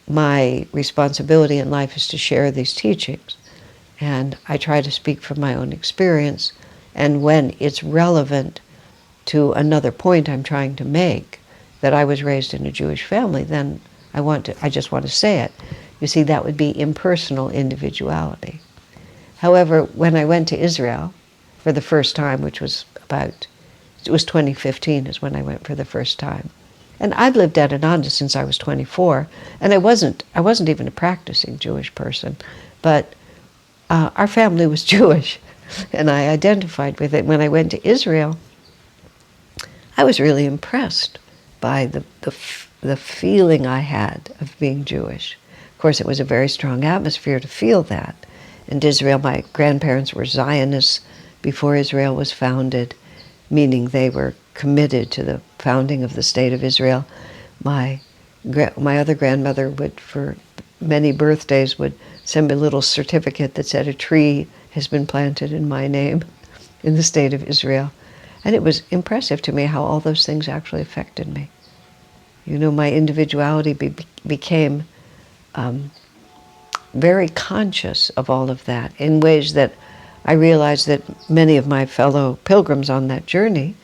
my responsibility in life is to share these teachings, and I try to speak from my own experience, and when it's relevant to another point I'm trying to make, that I was raised in a Jewish family, then I just want to say it. You see, that would be impersonal individuality. However, when I went to Israel for the first time, it was 2015 is when I went for the first time. And I've lived at Ananda since I was 24, and I wasn't even a practicing Jewish person, but our family was Jewish, and I identified with it. When I went to Israel, I was really impressed by the feeling I had of being Jewish. Of course, it was a very strong atmosphere to feel that. In Israel, my grandparents were Zionists before Israel was founded, meaning they were committed to the founding of the State of Israel. My other grandmother would, for many birthdays, would send me a little certificate that said a tree has been planted in my name in the State of Israel. And it was impressive to me how all those things actually affected me. You know, my individuality became very conscious of all of that in ways that I realized that many of my fellow pilgrims on that journey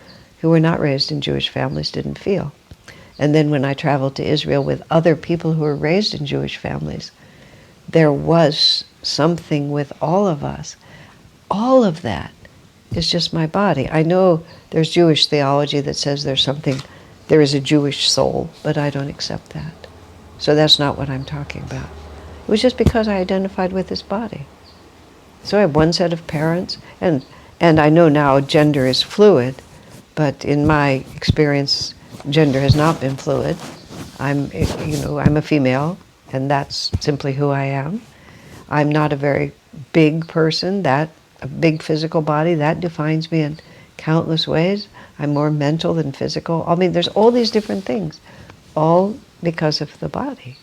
who were not raised in Jewish families didn't feel. And then when I traveled to Israel with other people who were raised in Jewish families, there was something with all of us. All of that is just my body. I know there's Jewish theology that says there is a Jewish soul, but I don't accept that. So that's not what I'm talking about. It was just because I identified with this body. So I have one set of parents, and I know now gender is fluid, but in my experience, gender has not been fluid. I'm a female, and that's simply who I am. I'm not a very big person, a big physical body, that defines me in countless ways. I'm more mental than physical. I mean, there's all these different things, all because of the body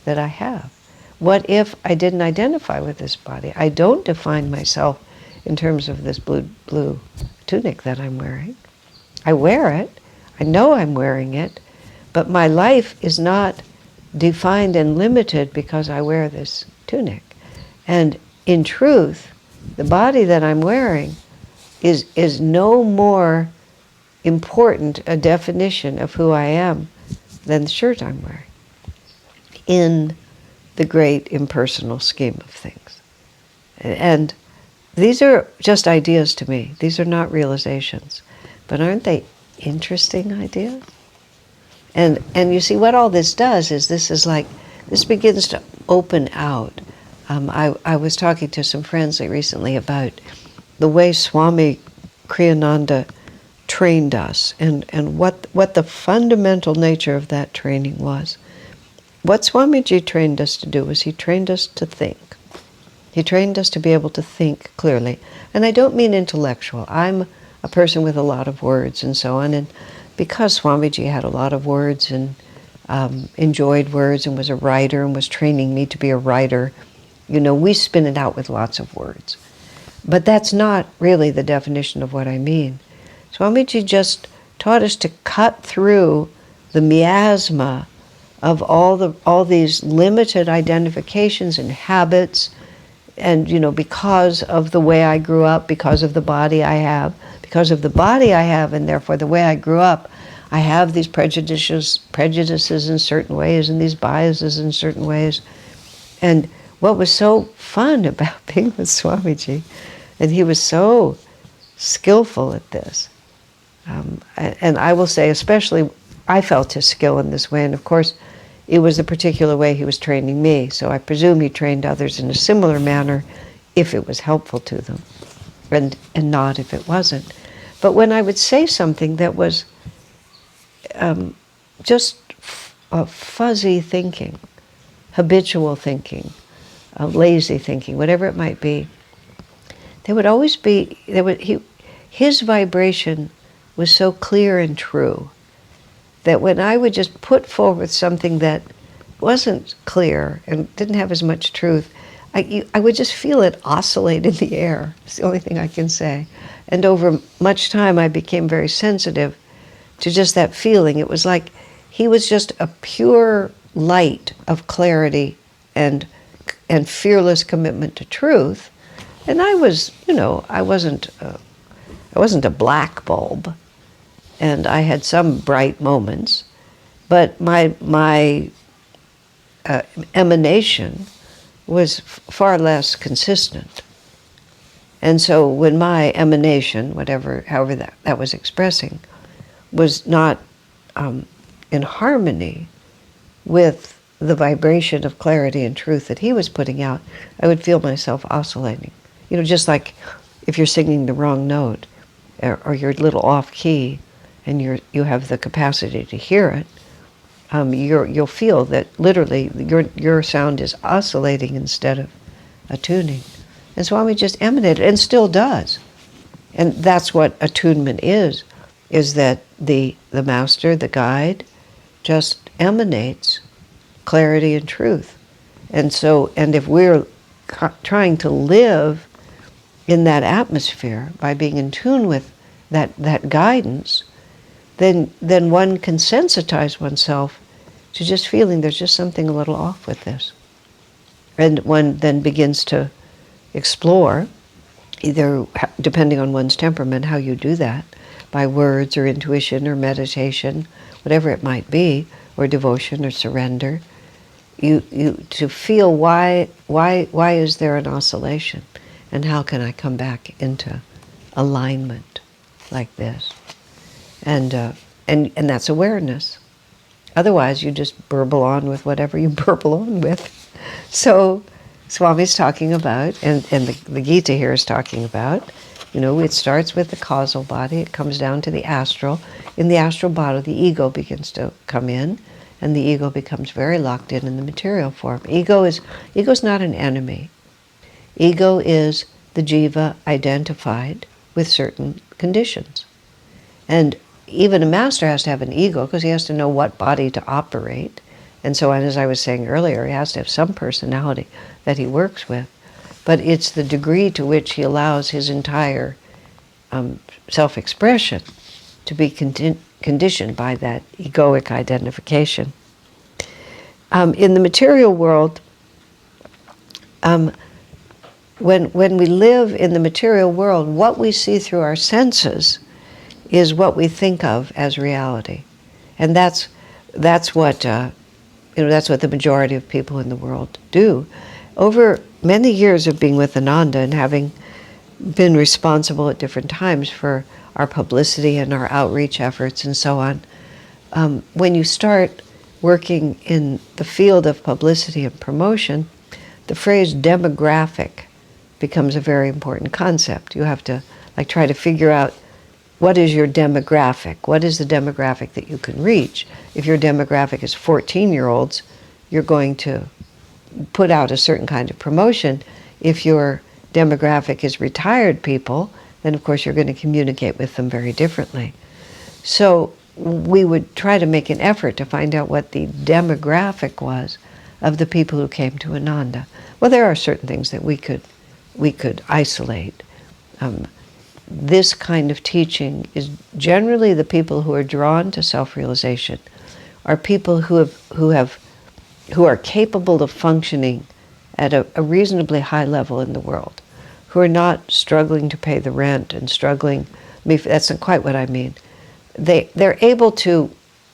that I have. What if I didn't identify with this body? I don't define myself in terms of this blue tunic that I'm wearing. I wear it. I know I'm wearing it, but my life is not defined and limited because I wear this tunic. And in truth, the body that I'm wearing is no more important a definition of who I am than the shirt I'm wearing in the great impersonal scheme of things. And these are just ideas to me. These are not realizations. But aren't they interesting ideas? And you see, what all this does is this begins to open out. I was talking to some friends recently about the way Swami Kriyananda trained us and what the fundamental nature of that training was. What Swamiji trained us to do was he trained us to think. He trained us to be able to think clearly. And I don't mean intellectual. I'm a person with a lot of words and so on. And because Swamiji had a lot of words and enjoyed words and was a writer and was training me to be a writer, we spin it out with lots of words. But that's not really the definition of what I mean. Swamiji just taught us to cut through the miasma of all these limited identifications and habits, and because of the way I grew up, because of the body I have, and therefore the way I grew up, I have these prejudices in certain ways and these biases in certain ways. And what was so fun about being with Swamiji, and he was so skillful at this, and I will say especially I felt his skill in this way, and of course it was the particular way he was training me, so I presume he trained others in a similar manner if it was helpful to them, and not if it wasn't. But when I would say something that was just fuzzy thinking, habitual thinking, lazy thinking, whatever it might be, there would always be, his vibration was so clear and true that when I would just put forward something that wasn't clear and didn't have as much truth, I would just feel it oscillate in the air. It's the only thing I can say. And over much time, I became very sensitive to just that feeling. It was like he was just a pure light of clarity and fearless commitment to truth. And I was, I wasn't a black bulb. And I had some bright moments, but my emanation was far less consistent. And so when my emanation, however that was expressing, was not in harmony with the vibration of clarity and truth that he was putting out, I would feel myself oscillating. Just like if you're singing the wrong note or you're a little off key, and you have the capacity to hear it, you'll feel that literally your sound is oscillating instead of attuning. And Swami just emanated, and still does. And that's what attunement is that the master, the guide, just emanates clarity and truth. And if we're trying to live in that atmosphere by being in tune with that guidance, then one can sensitize oneself to just feeling there's just something a little off with this. And one then begins to explore, either depending on one's temperament, how you do that, by words or intuition or meditation, whatever it might be, or devotion or surrender. You to feel why is there an oscillation, and how can I come back into alignment like this, and that's awareness. Otherwise, you just burble on with whatever you burble on with. So, Swami's talking about, and the Gita here is talking about, it starts with the causal body, it comes down to the astral. In the astral body, the ego begins to come in, and the ego becomes very locked in the material form. Ego is not an enemy. Ego is the jiva identified with certain conditions. And even a master has to have an ego because he has to know what body to operate. And so on, as I was saying earlier, he has to have some personality that he works with. But it's the degree to which he allows his entire self-expression to be conditioned by that egoic identification. In the material world, when we live in the material world, what we see through our senses is what we think of as reality, and that's what that's what the majority of people in the world do. Over many years of being with Ananda and having been responsible at different times for our publicity and our outreach efforts and so on, when you start working in the field of publicity and promotion, the phrase demographic becomes a very important concept. You have to try to figure out, what is your demographic? What is the demographic that you can reach? If your demographic is 14-year-olds, you're going to put out a certain kind of promotion. If your demographic is retired people, then of course you're going to communicate with them very differently. So we would try to make an effort to find out what the demographic was of the people who came to Ananda. Well, there are certain things that we could isolate. This kind of teaching is generally the people who are drawn to self-realization are people who are capable of functioning at a reasonably high level in the world, who are not struggling to pay the rent and struggling. That's not quite what I mean. They're able to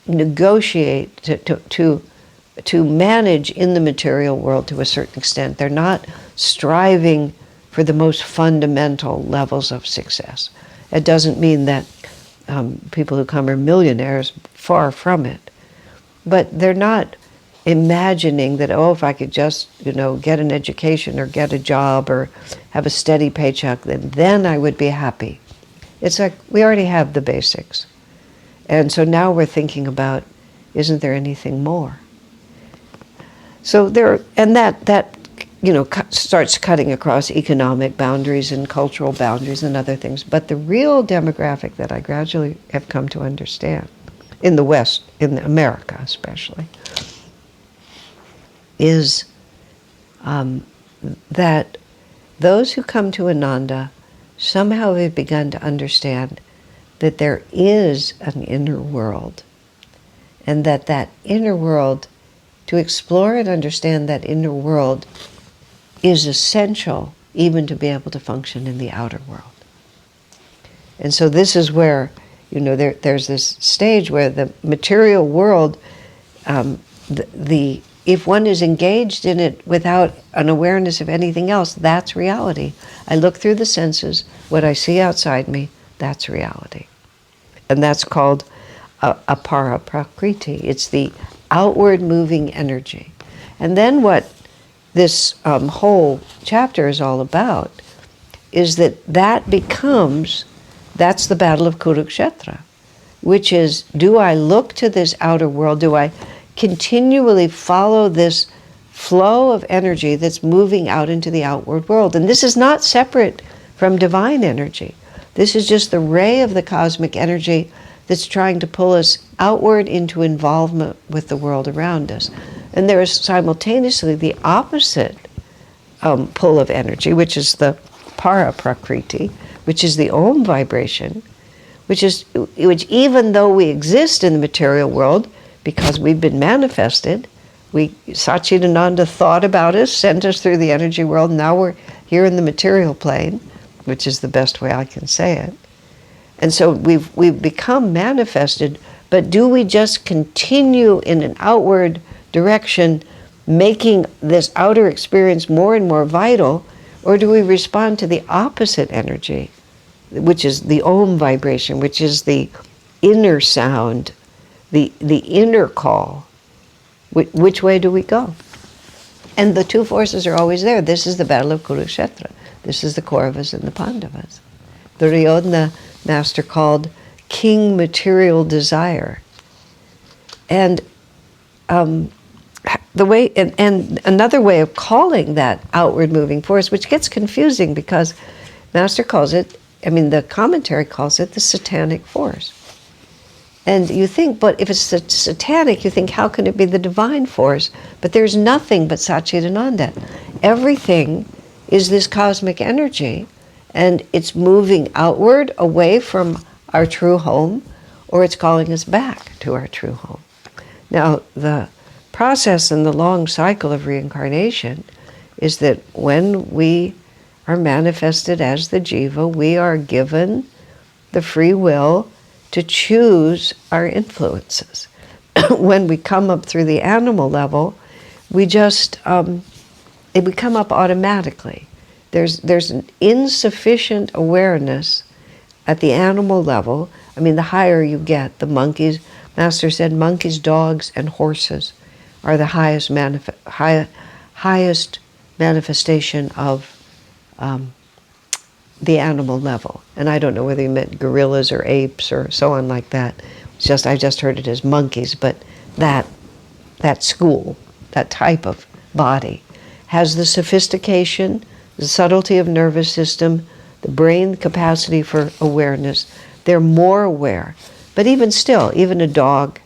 negotiate, to manage in the material world to a certain extent. They're not striving for the most fundamental levels of success. It doesn't mean that people who come are millionaires, far from it. But they're not imagining that, if I could just, get an education or get a job or have a steady paycheck, then I would be happy. It's like we already have the basics. And so now we're thinking about, isn't there anything more? So that starts cutting across economic boundaries and cultural boundaries and other things. But the real demographic that I gradually have come to understand, in the West, in America especially, is that those who come to Ananda somehow have begun to understand that there is an inner world, and that inner world, to explore and understand that inner world, is essential even to be able to function in the outer world. And so this is where, there's this stage where the material world, if one is engaged in it without an awareness of anything else, that's reality. I look through the senses, what I see outside me, that's reality. And that's called apara prakriti. It's the outward moving energy. And then what this whole chapter is all about is that becomes, that's the battle of Kurukshetra, which is, do I look to this outer world? Do I continually follow this flow of energy that's moving out into the outward world? And this is not separate from divine energy. This is just the ray of the cosmic energy that's trying to pull us outward into involvement with the world around us. And there is simultaneously the opposite pull of energy, which is the para prakriti, which is the Om vibration, which even though we exist in the material world, because we've been manifested, Satchidananda thought about us, sent us through the energy world. Now we're here in the material plane, which is the best way I can say it. And so we've become manifested, but do we just continue in an outward direction, making this outer experience more and more vital, or do we respond to the opposite energy, which is the Om vibration, which is the inner sound, the inner call? Which way do we go? And the two forces are always there. This is the battle of Kurukshetra. This is the Kauravas and the Pandavas. The Duryodhana master called King Material Desire. And and another way of calling that outward moving force, which gets confusing because master calls it, the commentary calls it the satanic force. And you think, but if it's satanic, you think, how can it be the divine force? But there's nothing but Satchidananda. Everything is this cosmic energy, and it's moving outward, away from our true home, or it's calling us back to our true home. Now, the process in the long cycle of reincarnation is that when we are manifested as the jiva, we are given the free will to choose our influences. When we come up through the animal level, we just, we come up automatically. There's an insufficient awareness at the animal level. The higher you get, the monkeys, Master said monkeys, dogs, and horses are the highest manifestation of the animal level. And I don't know whether he meant gorillas or apes or so on like that. I just heard it as monkeys, but that school, that type of body, has the sophistication, the subtlety of nervous system, the brain capacity for awareness. They're more aware. But even still, even a dog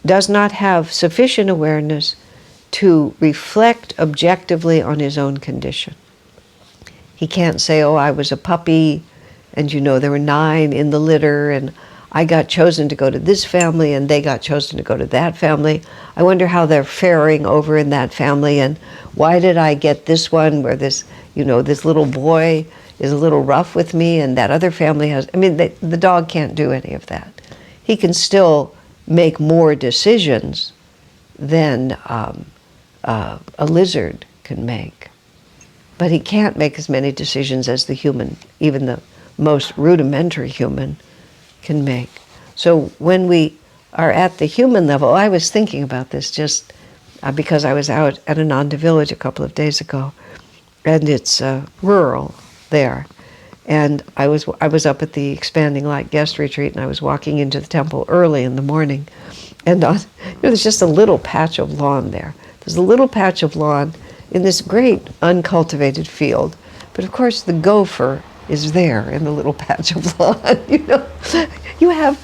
does not have sufficient awareness to reflect objectively on his own condition. He can't say, oh, I was a puppy, and there were 9 in the litter, and I got chosen to go to this family, and they got chosen to go to that family. I wonder how they're faring over in that family, and why did I get this one where this little boy is a little rough with me, and that other family has... the dog can't do any of that. He can still make more decisions than a lizard can make. But he can't make as many decisions as the human, even the most rudimentary human, can make. So when we are at the human level, I was thinking about this just because I was out at Ananda Village a couple of days ago, and it's rural there. And I was up at the Expanding Light Guest Retreat, and I was walking into the temple early in the morning, and there's just a little patch of lawn there. There's a little patch of lawn in this great uncultivated field. But of course the gopher is there in the little patch of lawn. You have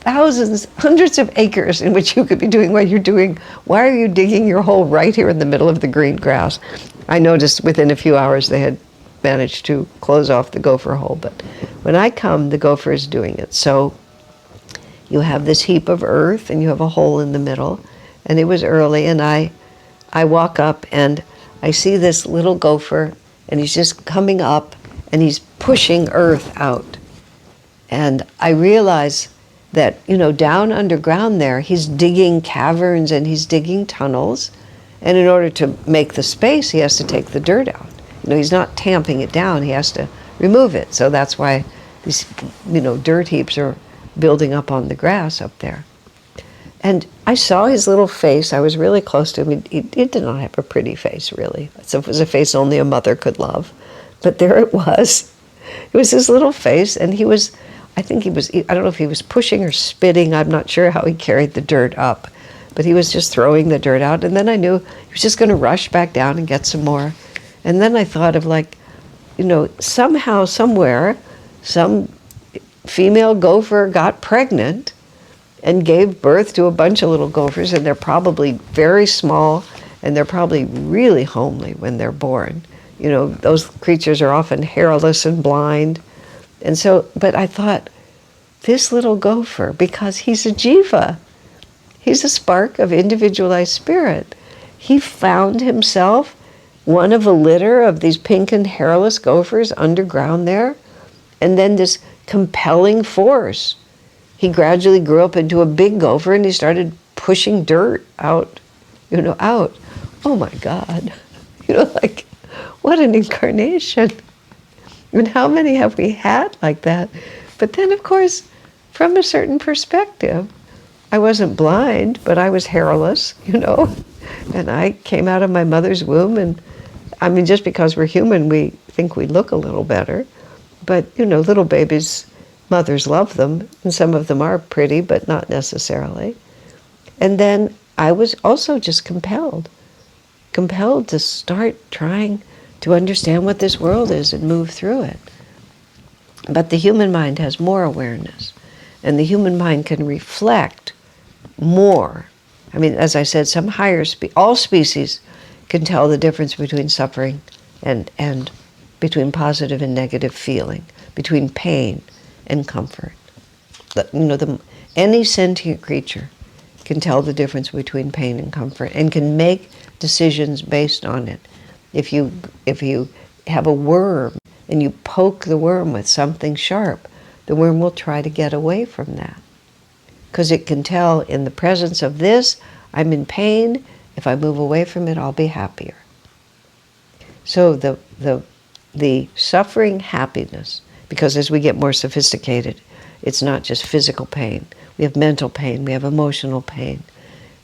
thousands, hundreds of acres in which you could be doing what you're doing. Why are you digging your hole right here in the middle of the green grass? I noticed within a few hours they had managed to close off the gopher hole, but when I come, the gopher is doing it. So you have this heap of earth and you have a hole in the middle, and it was early, and I walk up and I see this little gopher, and he's just coming up and he's pushing earth out. And I realize that, down underground there, he's digging caverns and he's digging tunnels. And in order to make the space, he has to take the dirt out. He's not tamping it down, he has to remove it. So that's why these, dirt heaps are building up on the grass up there. And I saw his little face. I was really close to him. He did not have a pretty face, really. It was a face only a mother could love. But there it was. It was his little face, and I don't know if he was pushing or spitting. I'm not sure how he carried the dirt up. But he was just throwing the dirt out. And then I knew he was just going to rush back down and get some more. And then I thought of somehow, somewhere, some female gopher got pregnant and gave birth to a bunch of little gophers, and they're probably very small, and they're probably really homely when they're born. Those creatures are often hairless and blind. And so, but I thought, this little gopher, because he's a jiva, He's a spark of individualized spirit. He found himself one of a litter of these pink and hairless gophers underground there, and then this compelling force. He gradually grew up into a big gopher, and he started pushing dirt out, out. Oh my God. Like, what an incarnation. And how many have we had like that? But then, of course, from a certain perspective, I wasn't blind, but I was hairless, and I came out of my mother's womb, and I mean, just because we're human, we think we look a little better. But, little babies, mothers love them, and some of them are pretty, but not necessarily. And then I was also just compelled to start trying to understand what this world is and move through it. But the human mind has more awareness, and the human mind can reflect more. I mean, as I said, some higher all species can tell the difference between suffering and between positive and negative feeling, between pain and comfort. Any sentient creature can tell the difference between pain and comfort and can make decisions based on it. If you have a worm and you poke the worm with something sharp, the worm will try to get away from that. Because it can tell, in the presence of this, I'm in pain. If I move away from it, I'll be happier. So the suffering happiness, because as we get more sophisticated, it's not just physical pain. We have mental pain, we have emotional pain,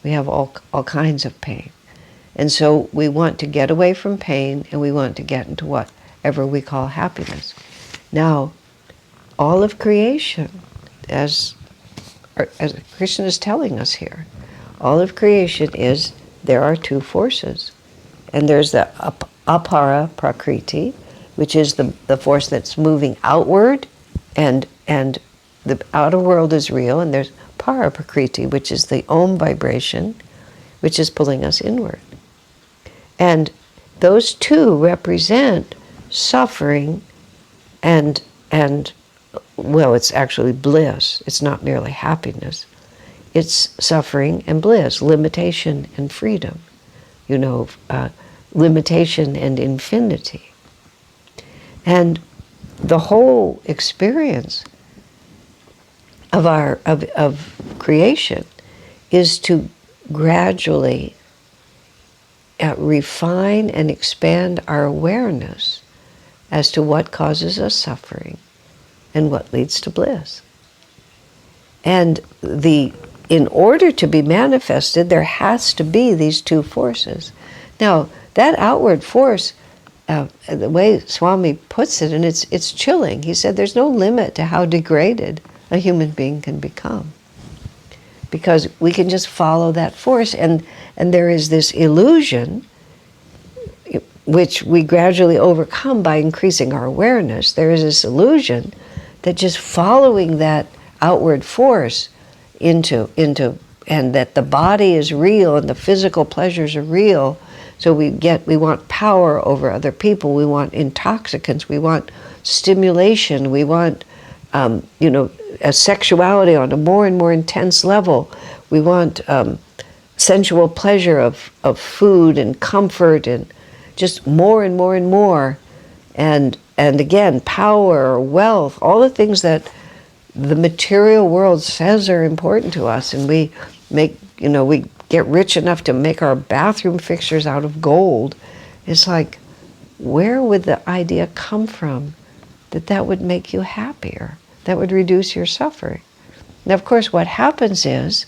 we have all kinds of pain. And so we want to get away from pain, and we want to get into whatever we call happiness. Now, all of creation, as Krishna is telling us here, all of creation is, there are two forces. And there's the apara prakriti, which is the force that's moving outward, and the outer world is real, and there's para prakriti, which is the om vibration, which is pulling us inward. And those two represent suffering and well, it's actually bliss. It's not merely happiness. It's suffering and bliss, limitation and freedom, limitation and infinity. And the whole experience of creation is to gradually refine and expand our awareness as to what causes us suffering and what leads to bliss. And in order to be manifested, there has to be these two forces. Now, that outward force, the way Swami puts it, and it's chilling. He said there's no limit to how degraded a human being can become, because we can just follow that force, and there is this illusion which we gradually overcome by increasing our awareness. There is this illusion that just following that outward force into and that the body is real and the physical pleasures are real. So we want power over other people, we want intoxicants, we want stimulation, we want a sexuality on a more and more intense level. We want sensual pleasure of food and comfort and just more and more and more. And again, power, wealth, all the things that the material world says are important to us. And we we get rich enough to make our bathroom fixtures out of gold. It's like, where would the idea come from that would make you happier? That would reduce your suffering. Now, of course, what happens is,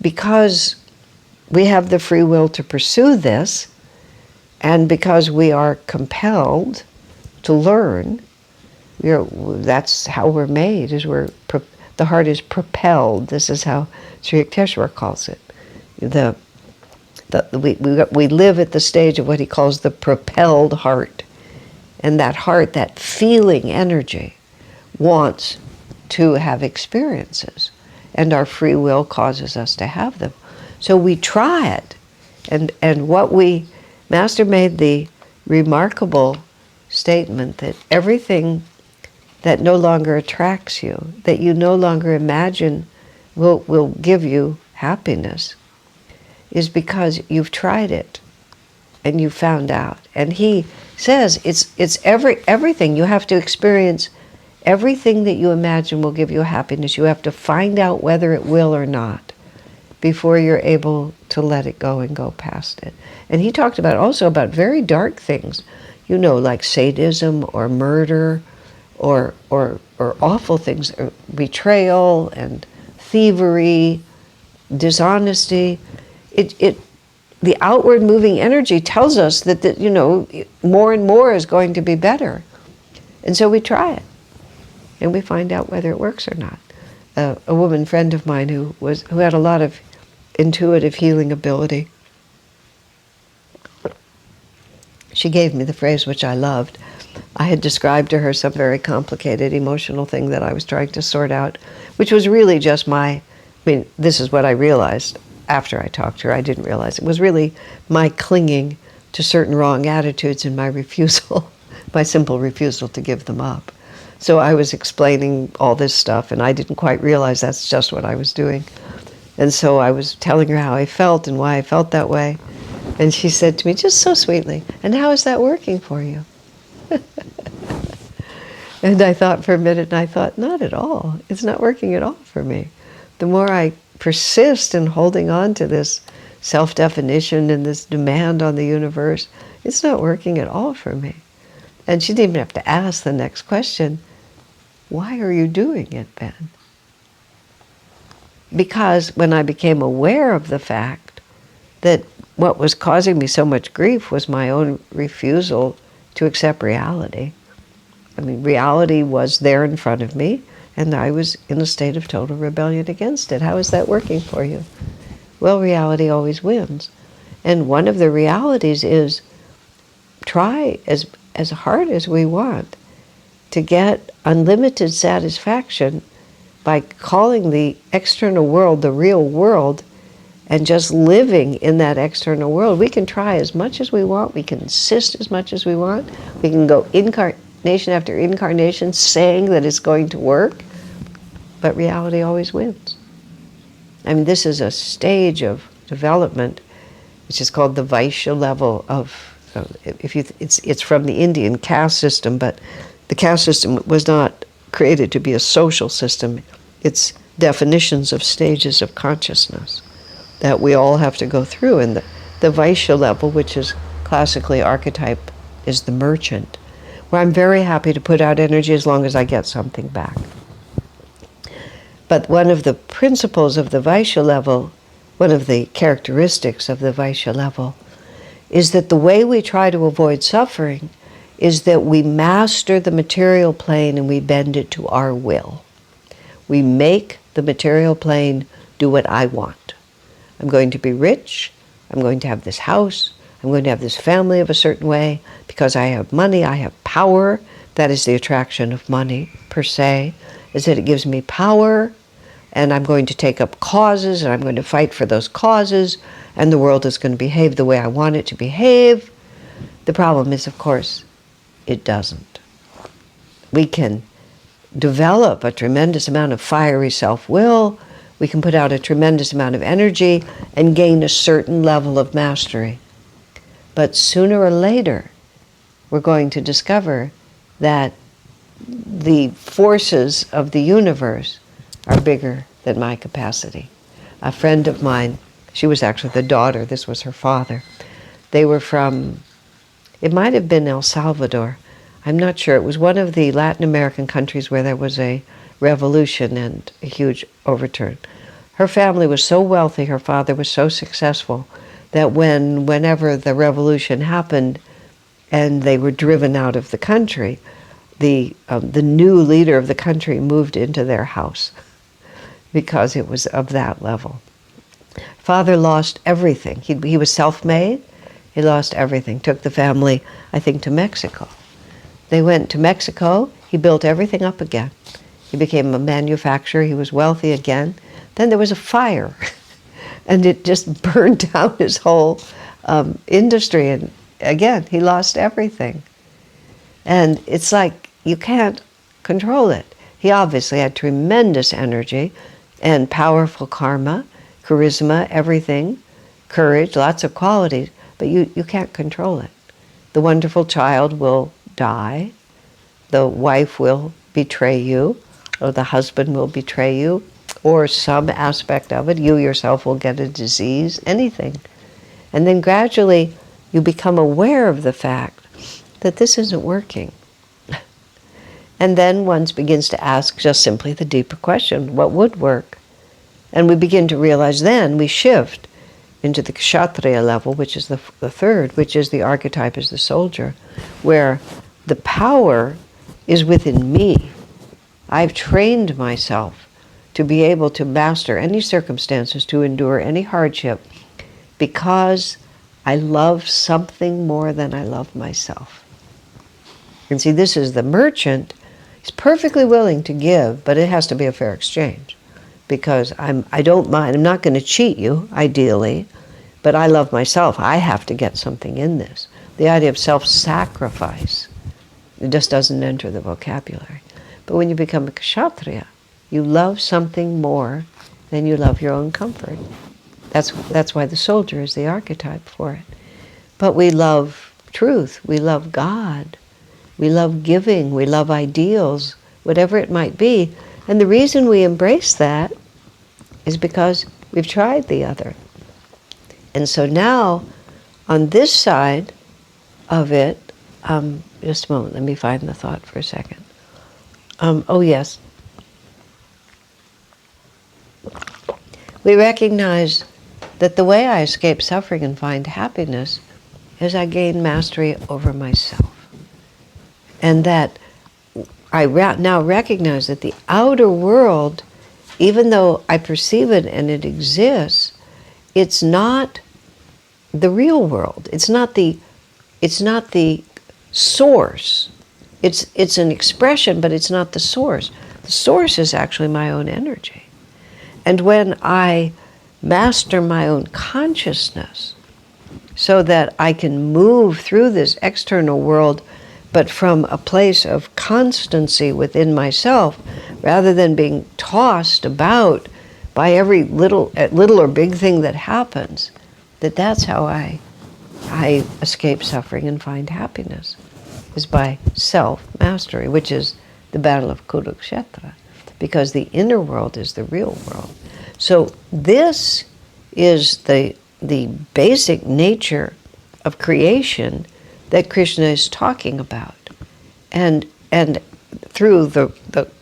because we have the free will to pursue this, and because we are compelled to learn, that's how we're made. The heart is propelled. This is how Sri Yukteswar calls it. We live at the stage of what he calls the propelled heart, and that heart, that feeling energy, wants to have experiences, and our free will causes us to have them. So we try it, and Master made the remarkable statement that everything that no longer attracts you, that you no longer imagine will give you happiness is because you've tried it and you found out. And he says it's everything. You have to experience everything that you imagine will give you happiness. You have to find out whether it will or not before you're able to let it go and go past it. And he talked about also about very dark things, like sadism or murder or awful things, or betrayal and thievery, dishonesty. The outward moving energy tells us that more and more is going to be better. And so we try it. And we find out whether it works or not. A woman friend of mine who had a lot of intuitive healing ability, she gave me the phrase which I loved. I had described to her some very complicated emotional thing that I was trying to sort out, which was really just this is what I realized after I talked to her. I didn't realize it was really my clinging to certain wrong attitudes and my refusal, my simple refusal to give them up. So I was explaining all this stuff, and I didn't quite realize that's just what I was doing. And so I was telling her how I felt and why I felt that way. And she said to me, just so sweetly, "And how is that working for you?" And I thought for a minute, and I thought, not at all. It's not working at all for me. The more I persist in holding on to this self-definition and this demand on the universe, it's not working at all for me. And she didn't even have to ask the next question, why are you doing it then? Because when I became aware of the fact that what was causing me so much grief was my own refusal to accept reality. Reality was there in front of me, and I was in a state of total rebellion against it. How is that working for you? Well, reality always wins. And one of the realities is try as hard as we want to get unlimited satisfaction by calling the external world the real world and just living in that external world. We can try as much as we want. We can insist as much as we want. We can go incarnation after incarnation saying that it's going to work, but reality always wins. This is a stage of development which is called the Vaishya level of, it's from the Indian caste system, but the caste system was not created to be a social system. It's definitions of stages of consciousness that we all have to go through. And the Vaishya level, which is classically archetype, is the merchant, where I'm very happy to put out energy as long as I get something back. But one of the principles of the Vaishya level, one of the characteristics of the Vaishya level, is that the way we try to avoid suffering is that we master the material plane and we bend it to our will. We make the material plane do what I want. I'm going to be rich, I'm going to have this house, I'm going to have this family of a certain way, because I have money, I have power. That is the attraction of money, per se, is that it gives me power, and I'm going to take up causes, and I'm going to fight for those causes, and the world is going to behave the way I want it to behave. The problem is, of course, it doesn't. We can develop a tremendous amount of fiery self-will, we can put out a tremendous amount of energy and gain a certain level of mastery. But sooner or later, we're going to discover that the forces of the universe are bigger than my capacity. A friend of mine, she was actually the daughter, this was her father. They were from, it might have been El Salvador, I'm not sure. It was one of the Latin American countries where there was a revolution and a huge overturn. Her family was so wealthy, her father was so successful, that whenever the revolution happened and they were driven out of the country, the new leader of the country moved into their house because it was of that level. Father lost everything. He was self-made. He lost everything. Took the family, I think, to Mexico. They went to Mexico. He built everything up again. He became a manufacturer. He was wealthy again. Then there was a fire, and it just burned down his whole industry. And again, he lost everything. And it's like you can't control it. He obviously had tremendous energy and powerful karma, charisma, everything, courage, lots of qualities, but you can't control it. The wonderful child will die, the wife will betray you, or the husband will betray you, or some aspect of it, you yourself will get a disease, anything. And then gradually you become aware of the fact that this isn't working. And then one begins to ask just simply the deeper question, what would work? And we begin to realize then we shift into the kshatriya level, which is the third, which is the archetype as the soldier, where the power is within me. I've trained myself to be able to master any circumstances, to endure any hardship, because I love something more than I love myself. And see, this is the merchant. He's perfectly willing to give, but it has to be a fair exchange. Because I don't mind, I'm not going to cheat you, ideally, but I love myself. I have to get something in this. The idea of self-sacrifice, it just doesn't enter the vocabulary. But when you become a kshatriya, you love something more than you love your own comfort. That's why the soldier is the archetype for it. But we love truth, we love God, we love giving, we love ideals, whatever it might be. And the reason we embrace that is because we've tried the other. And so now, on this side of it, just a moment, let me find the thought for a second. Oh yes. We recognize that the way I escape suffering and find happiness is I gain mastery over myself. And that I now recognize that the outer world, even though I perceive it and it exists, it's not the real world. It's not the source. It's an expression, but it's not the source. The source is actually my own energy. And when I master my own consciousness so that I can move through this external world, but from a place of constancy within myself, rather than being tossed about by every little or big thing that happens, that's how I escape suffering and find happiness, is by self-mastery, which is the battle of Kurukshetra, because the inner world is the real world. So this is the basic nature of creation that Krishna is talking about. And through the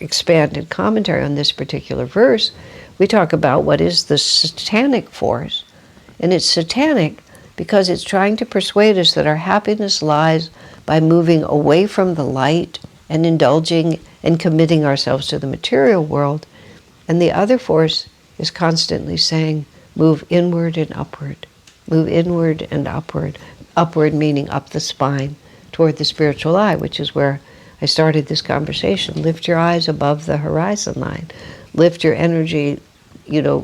expanded commentary on this particular verse, we talk about what is the satanic force. And it's satanic because it's trying to persuade us that our happiness lies by moving away from the light and indulging and committing ourselves to the material world. And the other force is constantly saying, move inward and upward. Move inward and upward. Upward meaning up the spine toward the spiritual eye, which is where I started this conversation. Lift your eyes above the horizon line. Lift your energy,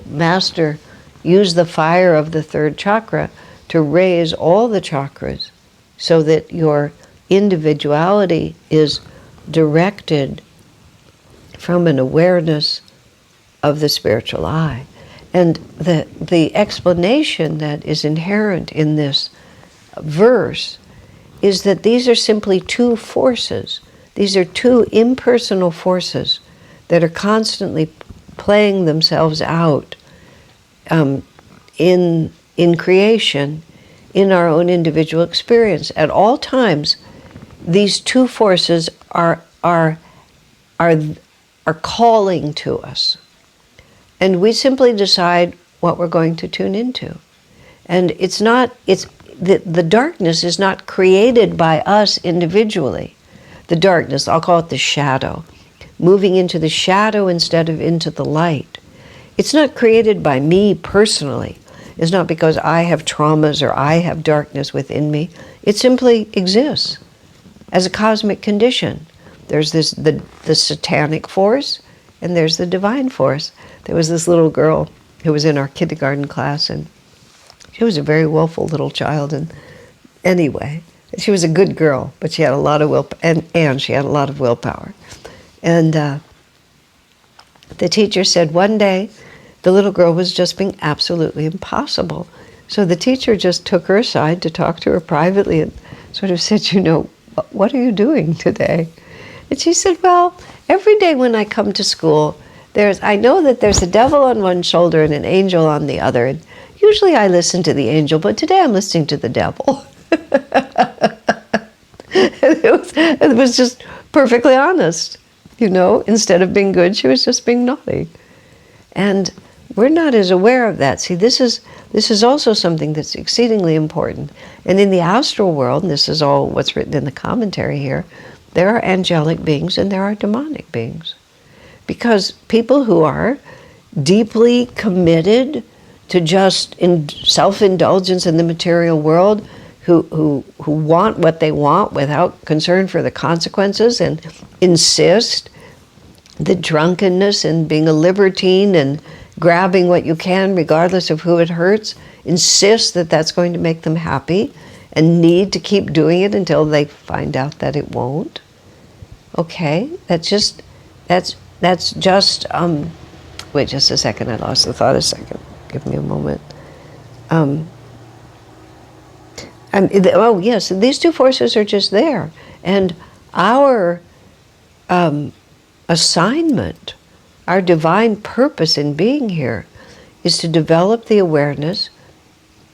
master, use the fire of the third chakra to raise all the chakras so that your individuality is directed from an awareness of the spiritual eye. And the explanation that is inherent in this verse is that these are simply two forces. These are two impersonal forces that are constantly playing themselves out in creation, in our own individual experience. At all times, these two forces are calling to us. And we simply decide what we're going to tune into. And the darkness is not created by us individually. The darkness, I'll call it the shadow, moving into the shadow instead of into the light. It's not created by me personally. It's not because I have traumas or I have darkness within me. It simply exists as a cosmic condition. There's the satanic force, and there's the divine force. There was this little girl who was in our kindergarten class, and she was a very willful little child. And anyway, she was a good girl, but she had a lot of and she had a lot of willpower. And the teacher said one day the little girl was just being absolutely impossible. So the teacher just took her aside to talk to her privately and sort of said, what are you doing today? And she said, well, every day when I come to school, I know that there's a devil on one shoulder and an angel on the other. And usually I listen to the angel, but today I'm listening to the devil. It was just perfectly honest, Instead of being good, she was just being naughty. And we're not as aware of that. See, this is also something that's exceedingly important. And in the astral world, and this is all what's written in the commentary here, there are angelic beings and there are demonic beings. Because people who are deeply committed to just self-indulgence in the material world, who want what they want without concern for the consequences and insist that drunkenness and being a libertine and grabbing what you can regardless of who it hurts, insist that that's going to make them happy and need to keep doing it until they find out that it won't. Okay, that's just wait just a second, I lost the thought a second. Give me a moment. Oh yes, these two forces are just there. And our assignment, our divine purpose in being here is to develop the awareness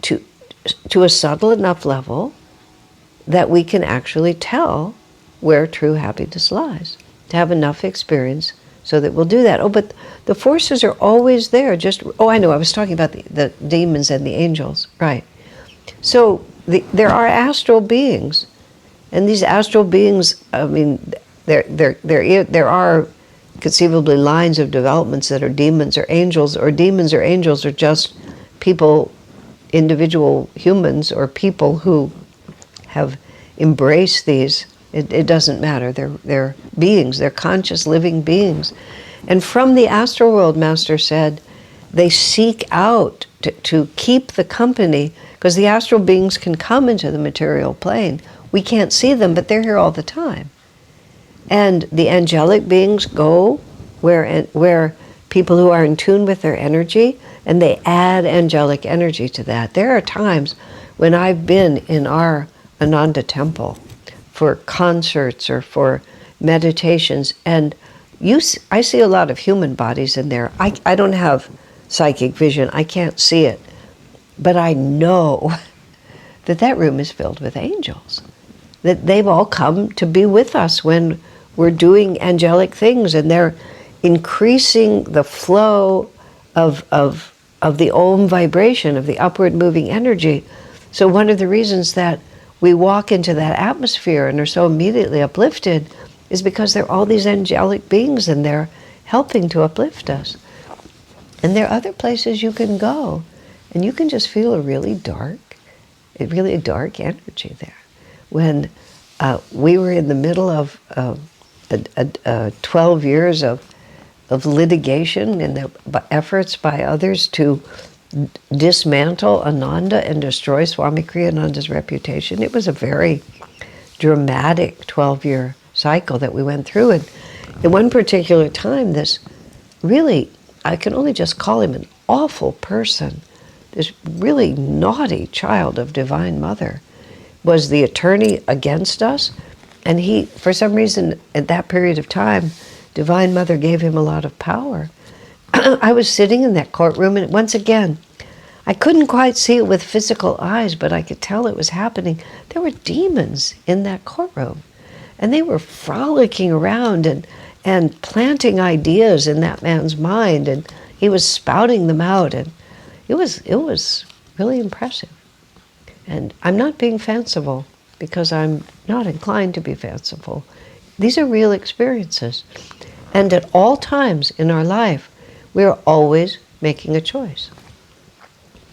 to a subtle enough level that we can actually tell where true happiness lies, to have enough experience so that we'll do that. Oh, but the forces are always there. I know, I was talking about the demons and the angels, right. So there are astral beings, and these astral beings, I mean, there are conceivably lines of developments that are demons or angels are just people, individual humans or people who have embraced these. It doesn't matter. They're beings. They're conscious living beings. And from the astral world, Master said, they seek out to keep the company, because the astral beings can come into the material plane. We can't see them, but they're here all the time. And the angelic beings go where people who are in tune with their energy, and they add angelic energy to that. There are times when I've been in our Ananda temple for concerts or for meditations, and I see a lot of human bodies in there. I don't have psychic vision. I can't see it. But I know that room is filled with angels, that they've all come to be with us when we're doing angelic things, and they're increasing the flow of the Om vibration, of the upward moving energy. So one of the reasons that we walk into that atmosphere and are so immediately uplifted is because there are all these angelic beings and they're helping to uplift us. And there are other places you can go, and you can just feel a really dark energy there. When we were in the middle of 12 years of litigation and the efforts by others to dismantle Ananda and destroy Swami Kriyananda's reputation, it was a very dramatic 12-year cycle that we went through. And in one particular time, this really, I can only just call him an awful person, this really naughty child of Divine Mother, was the attorney against us. And he, for some reason, at that period of time, Divine Mother gave him a lot of power. I was sitting in that courtroom, and once again, I couldn't quite see it with physical eyes, but I could tell it was happening. There were demons in that courtroom, and they were frolicking around and planting ideas in that man's mind, and he was spouting them out, and it was really impressive. And I'm not being fanciful, because I'm not inclined to be fanciful. These are real experiences. And at all times in our life, we are always making a choice.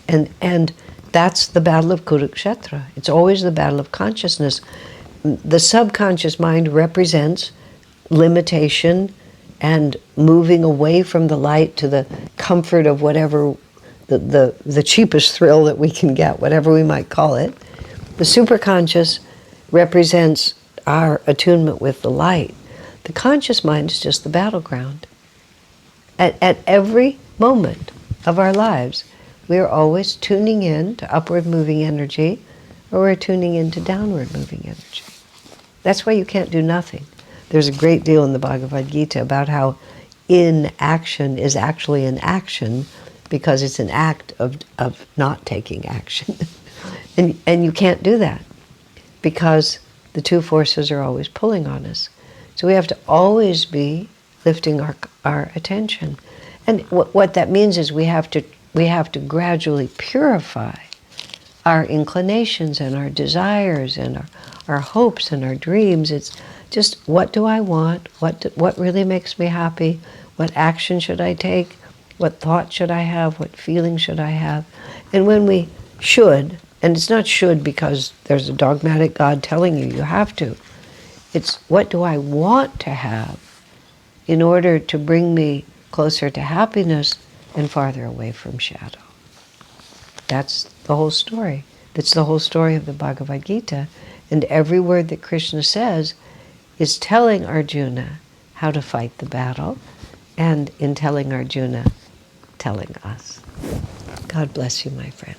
And that's the battle of Kurukshetra. It's always the battle of consciousness. The subconscious mind represents limitation and moving away from the light to the comfort of whatever the cheapest thrill that we can get, whatever we might call it. The superconscious represents our attunement with the light. The conscious mind is just the battleground. At every moment, of our lives. We are always tuning in to upward moving energy, or we're tuning into downward moving energy. That's why you can't do nothing. There's a great deal in the Bhagavad Gita about how inaction is actually an action because it's an act of not taking action. and you can't do that because the two forces are always pulling on us. So we have to always be lifting our attention. And what that means is we have to gradually purify our inclinations and our desires and our hopes and our dreams. It's just, what do I want? What really makes me happy? What action should I take? What thought should I have? What feeling should I have? And when we should, and it's not should because there's a dogmatic God telling you have to. It's, what do I want to have in order to bring me closer to happiness and farther away from shadow? That's the whole story. That's the whole story of the Bhagavad Gita. And every word that Krishna says is telling Arjuna how to fight the battle, and in telling Arjuna, telling us. God bless you, my friend.